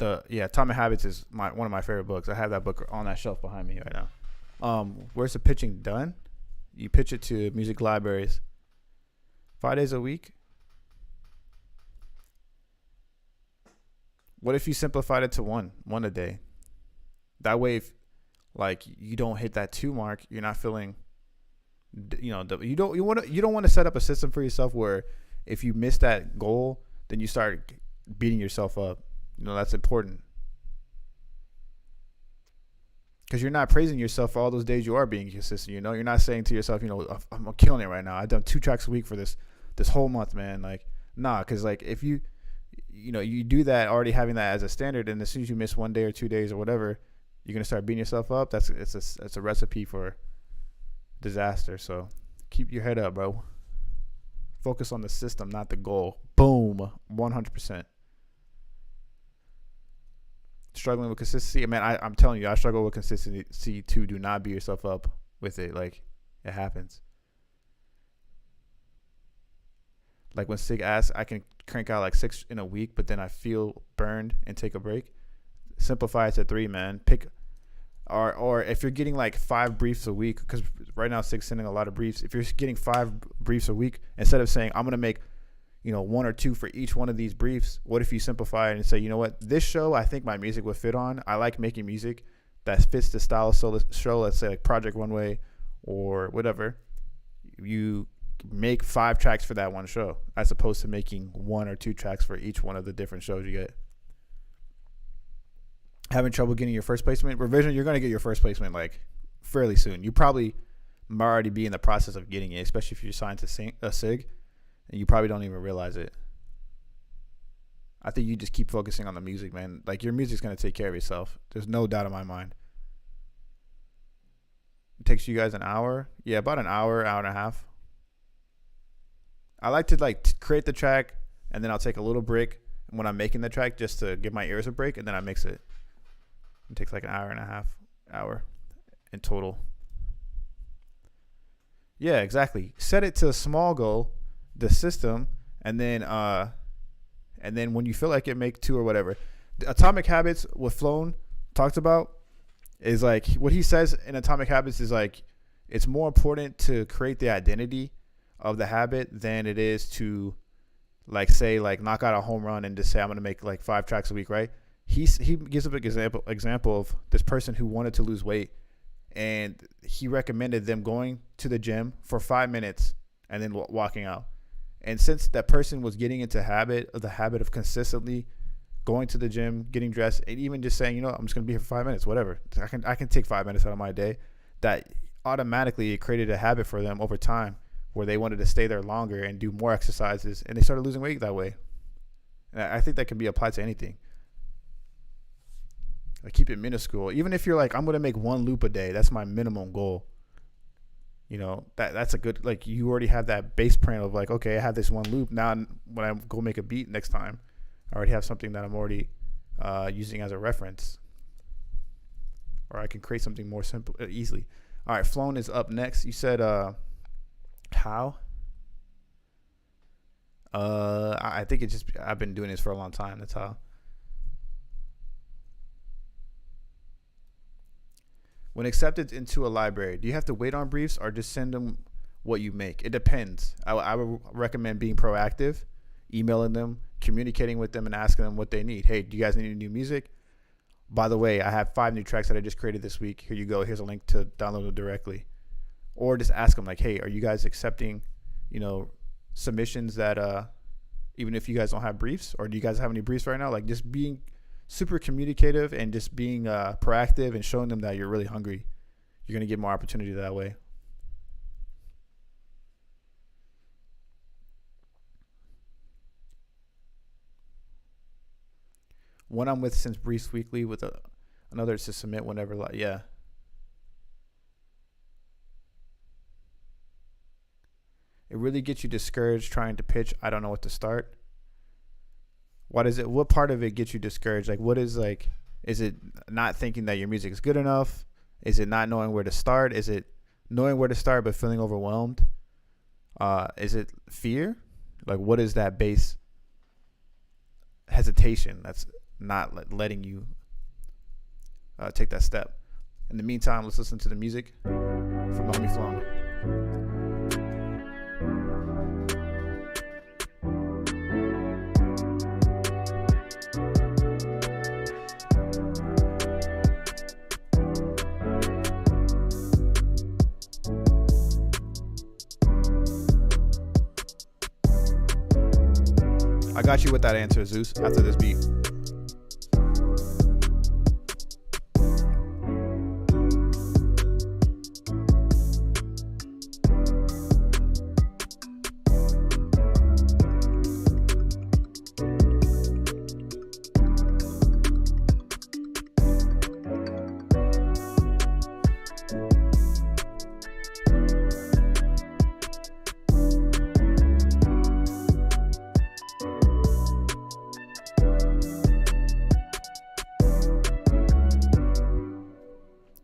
Atomic Habits is one of my favorite books. I have that book on that shelf behind me right now. Where's the pitching done? You pitch it to music libraries 5 days a week. What if you simplified it to one a day? That way, if like you don't hit that 2 mark, you're not feeling, you don't want to set up a system for yourself where if you miss that goal, then you start beating yourself up. That's important, because you're not praising yourself for all those days you are being consistent. You're not saying to yourself, I'm killing it right now. I've done 2 tracks a week for this whole month, man. Like, nah, because like if you do that already having that as a standard, and as soon as you miss 1 day or 2 days or whatever, you're gonna start beating yourself up. It's a recipe for disaster. So keep your head up, bro. Focus on the system, not the goal. Boom, 100%. Struggling with consistency, man. I'm telling you, I struggle with consistency too. Do not beat yourself up with it. Like, it happens. Like when Sig asks, I can crank out like 6 in a week, but then I feel burned and take a break. Simplify it to 3, man. Or if you're getting like 5 briefs a week, because right now Sig's sending a lot of briefs. If you're getting 5 briefs a week, instead of saying I'm gonna make 1 or 2 for each one of these briefs, what if you simplify it and say, you know what, this show I think my music would fit on. I like making music that fits the style of the show. Let's say like Project Runway or whatever. You make 5 tracks for that one show, as opposed to making 1 or 2 tracks for each one of the different shows you get. having trouble getting your first placement, revision, you're gonna get your first placement like fairly soon. You probably might already be in the process of getting it, especially if you're signed to a SIG, and you probably don't even realize it. I think you just keep focusing on the music, man. Like, your music's gonna take care of itself. There's no doubt in my mind. It takes you guys an hour. Yeah, about an hour, hour and a half. I like to create the track, and then I'll take a little break when I'm making the track just to give my ears a break, and then I mix it. It takes like an hour and a half, hour in total. Yeah, exactly. Set it to a small goal, the system, and then when you feel like it, make 2 or whatever. The Atomic Habits, what Flown talked about, is like, what he says in Atomic Habits is like, it's more important to create the identity of the habit than it is to like say like knock out a home run and just say I'm gonna make like 5 tracks a week, right? He gives up an example of this person who wanted to lose weight, and he recommended them going to the gym for 5 minutes and then walking out. And since that person was getting into the habit of consistently going to the gym, getting dressed, and even just saying, I'm just gonna be here for 5 minutes, whatever. I can take 5 minutes out of my day. That automatically it created a habit for them over time where they wanted to stay there longer and do more exercises, and they started losing weight that way. And I think that can be applied to anything. Like, keep it minuscule. Even if you're like, I'm gonna make 1 loop a day, that's my minimum goal. That's a good, like, you already have that base plan of like, okay, I have this 1 loop. Now when I go make a beat next time, I already have something that I'm already using as a reference, or I can create something more simple, easily. All right, Flown is up next. You said how? I think it's just, I've been doing this for a long time. That's how. When accepted into a library, do you have to wait on briefs or just send them what you make? It depends. I would recommend being proactive, emailing them, communicating with them, and asking them what they need. Hey, do you guys need any new music? By the way, I have 5 new tracks that I just created this week. Here you go. Here's a link to download them directly. Or just ask them like, hey, are you guys accepting, submissions that, even if you guys don't have briefs, or do you guys have any briefs right now? Like, just being super communicative and just being proactive and showing them that you're really hungry. You're going to get more opportunity that way. One I'm with since Briefs Weekly, with another is to submit whenever. Yeah. It really gets you discouraged trying to pitch. I don't know what to start. What part of it gets you discouraged? Like, what is it not thinking that your music is good enough? Is it not knowing where to start? Is it knowing where to start but feeling overwhelmed? Is it fear? Like, what is that base hesitation that's not letting you take that step? In the meantime, let's listen to the music from Homie Flown. I got you with that answer, Zeus, after this beat.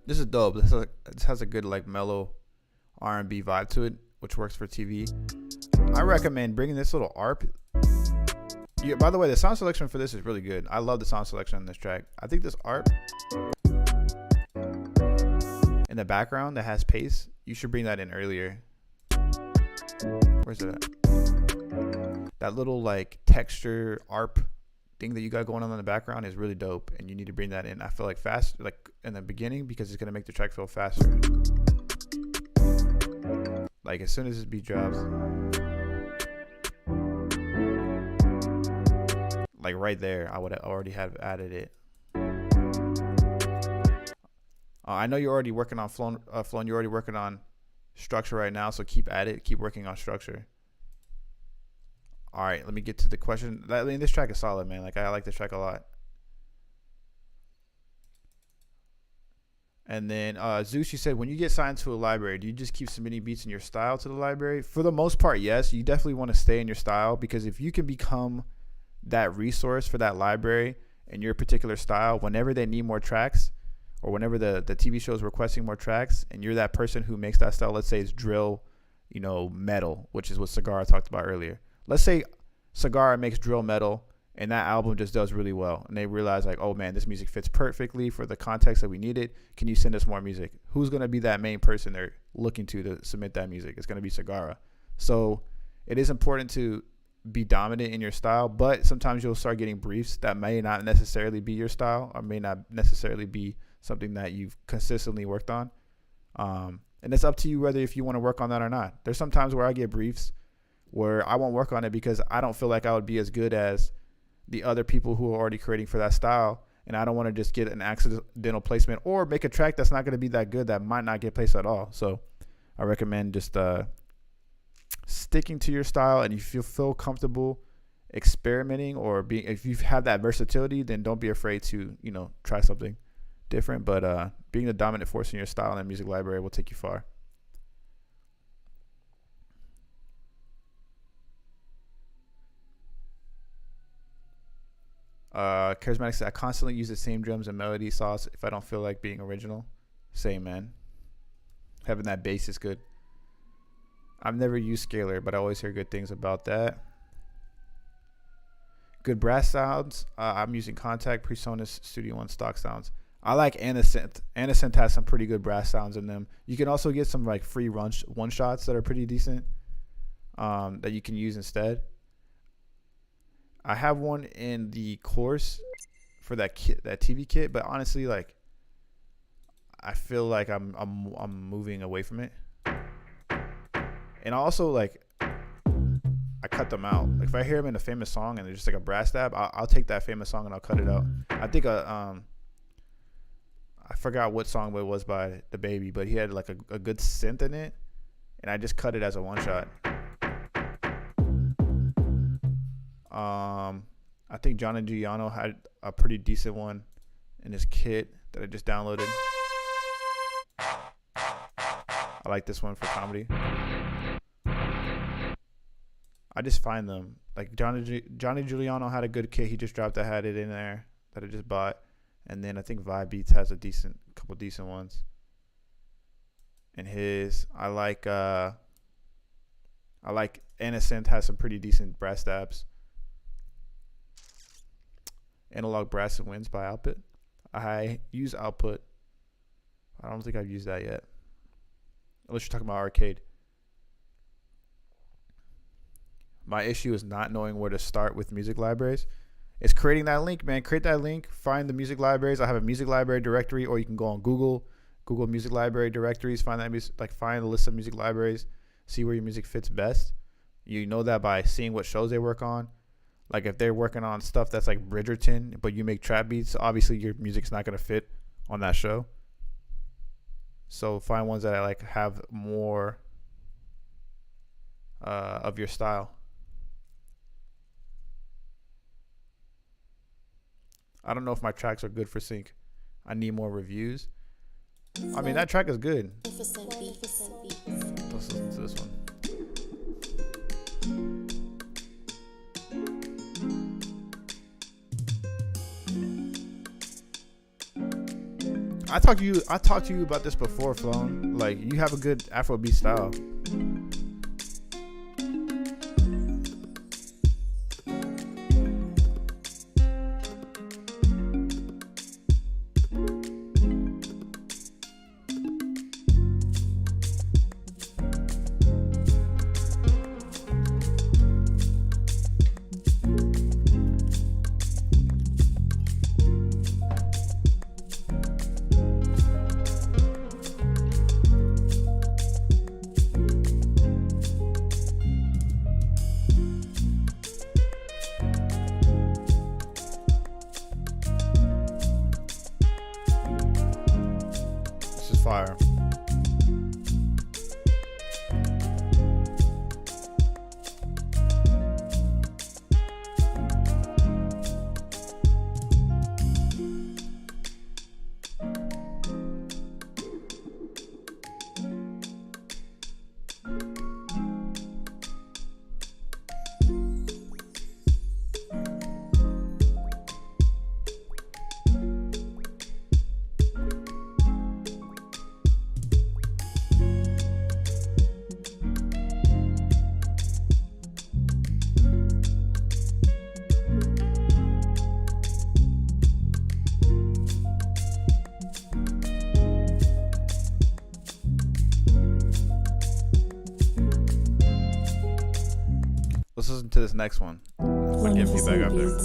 This is dope. This has a good like mellow R&B vibe to it, which works for TV. I recommend bringing this little ARP. Yeah, by the way, the sound selection for this is really good. I love the sound selection on this track. I think this ARP in the background that has pace, you should bring that in earlier. Where's it at? That little like texture ARP thing that you got going on in the background is really dope, and you need to bring that in. I feel like fast, like in the beginning, because it's gonna make the track feel faster. Like as soon as this beat drops, like right there, I would already have added it. I know you're already working on Flow, and you're already working on structure right now, so keep at it. Keep working on structure. All right, let me get to the question. I mean, this track is solid, man. Like, I like this track a lot. And then Zeus, you said, when you get signed to a library, do you just keep submitting beats in your style to the library? For the most part, yes. You definitely want to stay in your style, because if you can become that resource for that library in your particular style, whenever they need more tracks, or whenever the TV show is requesting more tracks, and you're that person who makes that style, let's say it's drill, metal, which is what Sagara talked about earlier. Let's say Sagara makes drill metal, and that album just does really well, and they realize, like, oh man, this music fits perfectly for the context that we needed. Can you send us more music? Who's going to be that main person they're looking to submit that music? It's going to be Sagara. So it is important to be dominant in your style, but sometimes you'll start getting briefs that may not necessarily be your style, or may not necessarily be something that you've consistently worked on. And it's up to you whether if you want to work on that or not. There's some times where I get briefs where I won't work on it because I don't feel like I would be as good as the other people who are already creating for that style, and I don't want to just get an accidental placement or make a track that's not going to be that good that might not get placed at all. So I recommend just sticking to your style, and if you feel comfortable experimenting or if you have that versatility, then don't be afraid to try something different. But being the dominant force in your style and music library will take you far. Charismatic said, I constantly use the same drums and melody sauce if I don't feel like being original. Same, man. Having that bass is good. I've never used Scalar, but I always hear good things about that. Good brass sounds. I'm using Contact, PreSonus, Studio One stock sounds. I like Anasynth. Anasynth has some pretty good brass sounds in them. You can also get some like free one shots that are pretty decent that you can use instead. I have one in the course for that kit, that TV kit, but honestly, like, I feel like I'm moving away from it. And also, like, I cut them out. Like, if I hear them in a famous song and there's just like a brass stab, I'll take that famous song and I'll cut it out. I think I forgot what song it was by the Baby, but he had like a good synth in it, and I just cut it as a one shot. I think John and Giuliano had a pretty decent one in his kit that I just downloaded. I like this one for comedy. I just find them. Like Johnny Giuliano had a good kit he just dropped. I had it in there that I just bought. And then I think Vibe Beats has a couple decent ones. And I like Anasynth has some pretty decent brass stabs. Analog Brass and Winds by Output. I use Output. I don't think I've used that yet. Unless you're talking about arcade. My issue is not knowing where to start with music libraries. It's creating that link, man. Create that link. Find the music libraries. I have a music library directory, or you can go on Google music library directories. Find find a list of music libraries. See where your music fits best. You know that by seeing what shows they work on. Like if they're working on stuff that's like Bridgerton, but you make trap beats, obviously your music's not gonna fit on that show. So find ones that like have more of your style. I don't know if my tracks are good for sync. I need more reviews. I mean, that track is good. Let's listen to this one. I talked to you about this before, Flown. Like, you have a good Afrobeat style. fire. Let's listen to this next one. I'm gonna get feedback after.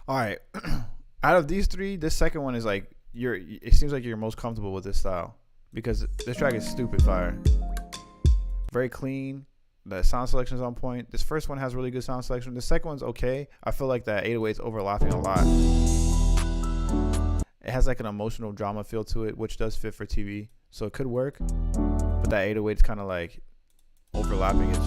All right. Out of these three, this second one is like it seems like you're most comfortable with this style because this track is stupid fire. Very clean. The sound selection is on point. This first one has really good sound selection. The second one's okay. I feel like that 808's overlapping a lot. It has like an emotional drama feel to it, which does fit for TV, so it could work. But that 808's kind of like overlapping it.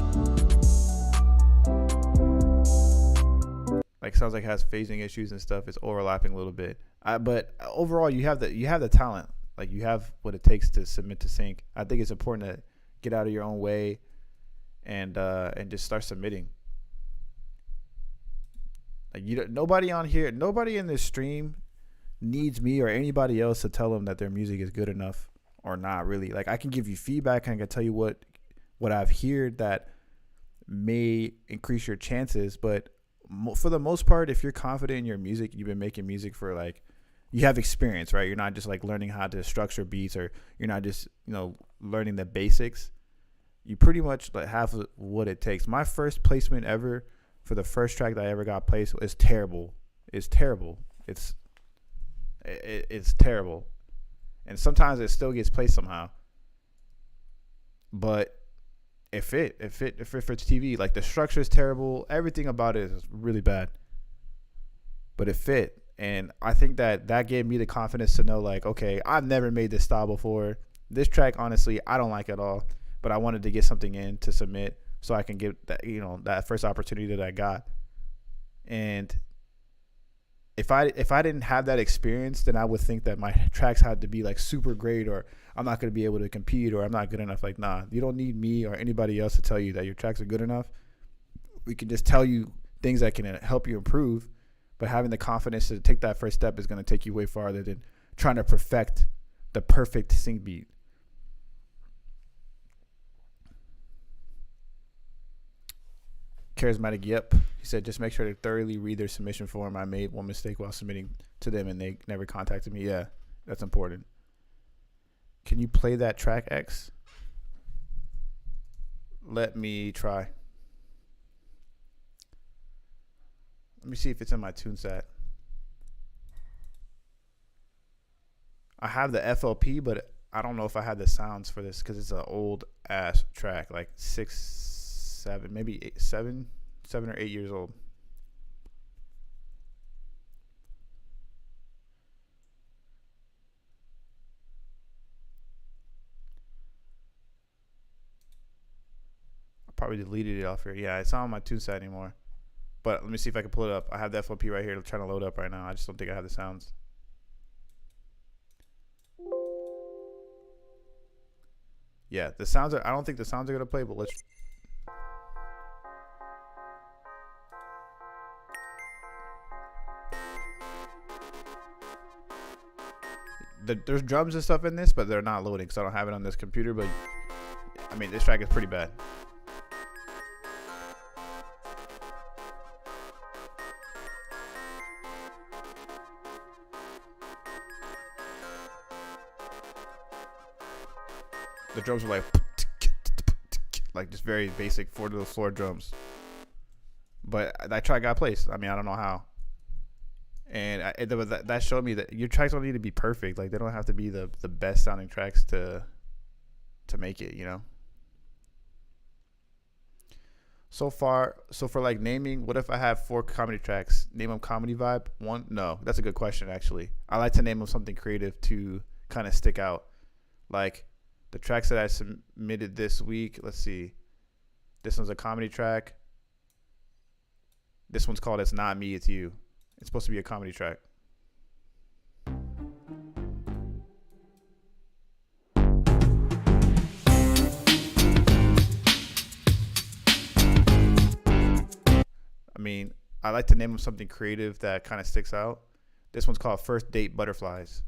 Like sounds like it has phasing issues and stuff. It's overlapping a little bit. But overall, you have the talent. Like you have what it takes to submit to sync. I think it's important to get out of your own way and just start submitting. Like nobody in this stream needs me or anybody else to tell them that their music is good enough or not. Really, like I can give you feedback and I can tell you what I've heard that may increase your chances, but for the most part, if you're confident in your music, you've been making music for like, you have experience, right? You're not just like learning how to structure beats, or you're not just, learning the basics. You pretty much have what it takes. My first placement ever for the first track that I ever got placed is terrible. It's terrible. It's terrible. And sometimes it still gets placed somehow. But it fit for TV. Like the structure is terrible. Everything about it is really bad. But it fit. And I think that gave me the confidence to know, like, okay, I've never made this style before. This track, honestly, I don't like at all. But I wanted to get something in to submit so I can get that, that first opportunity that I got. And if I didn't have that experience, then I would think that my tracks had to be like super great, or I'm not going to be able to compete, or I'm not good enough. Like, nah, you don't need me or anybody else to tell you that your tracks are good enough. We can just tell you things that can help you improve, but having the confidence to take that first step is going to take you way farther than trying to perfect the perfect sync beat. Charismatic, yep. He said, just make sure to thoroughly read their submission form. I made one mistake while submitting to them and they never contacted me. Yeah, that's important. Can you play that track, X? Let me try. Let me see if it's in my tune set. I have the FLP, but I don't know if I have the sounds for this because it's an old ass track, like 6, 7, maybe 7 or 8 years old. I probably deleted it off here. Yeah, it's not on my TuneSide anymore. But let me see if I can pull it up. I have the FLP right here trying to load up right now. I just don't think I have the sounds. Yeah, the sounds are, I don't think the sounds are gonna play, but let's. There's drums and stuff in this, but they're not loading because I don't have it on this computer. But I mean, this track is pretty bad. The drums were like just very basic 4 to the floor drums. But that track got placed. I mean, I don't know how. And that showed me that your tracks don't need to be perfect. Like, they don't have to be the best sounding tracks to make it, you know? So for like naming, what if I have 4 comedy tracks? Name them comedy vibe? 1? No, that's a good question, actually. I like to name them something creative to kind of stick out. Like, the tracks that I submitted this week, let's see. This one's a comedy track. This one's called It's Not Me, It's You. It's supposed to be a comedy track. I mean, I like to name them something creative that kind of sticks out. This one's called First Date Butterflies.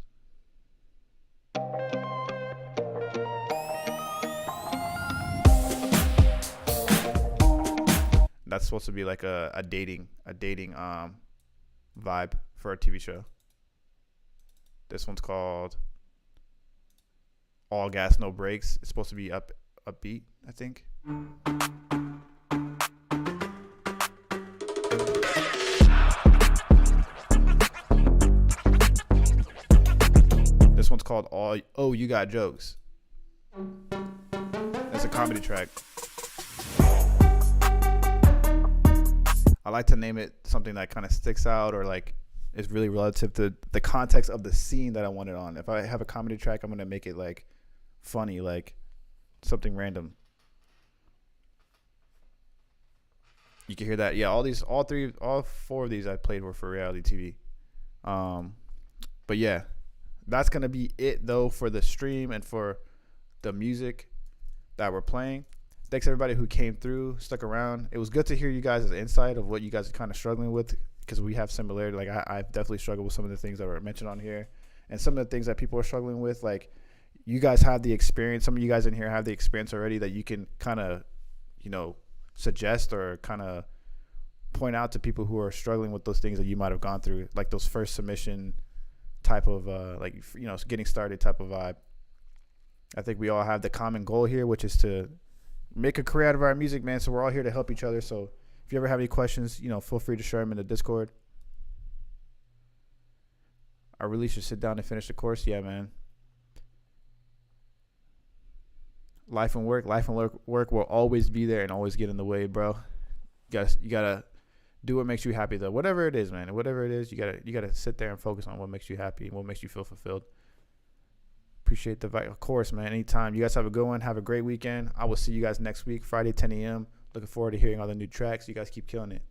That's supposed to be like a dating vibe for a TV show. This one's called All Gas No Brakes. It's supposed to be upbeat, I think. This one's called Oh You Got Jokes. That's a comedy track. I like to name it something that kind of sticks out or like is really relative to the context of the scene that I want it on. If I have a comedy track, I'm going to make it like funny, like something random. You can hear that. Yeah, all 4 of these I played were for reality TV. But yeah, that's going to be it though for the stream and for the music that we're playing. Thanks everybody who came through, stuck around. It was good to hear you guys' insight of what you guys are kind of struggling with because we have similarity. Like I've definitely struggled with some of the things that were mentioned on here and some of the things that people are struggling with. Like you guys have the experience. Some of you guys in here have the experience already that you can kind of, you know, suggest or kind of point out to people who are struggling with those things that you might have gone through, like those first submission type of like, you know, getting started type of vibe. I think we all have the common goal here, which is to make a career out of our music, man. So we're all here to help each other. So if you ever have any questions, you know, feel free to share them in the Discord. I really should sit down and finish the course. Yeah, man. Life and work will always be there and always get in the way, bro. You gotta do what makes you happy, though. Whatever it is, man. Whatever it is, you gotta sit there and focus on what makes you happy and what makes you feel fulfilled. Appreciate the invite. Of course, man. Anytime. You guys have a good one. Have a great weekend. I will see you guys next week, Friday, 10 a.m. Looking forward to hearing all the new tracks. You guys keep killing it.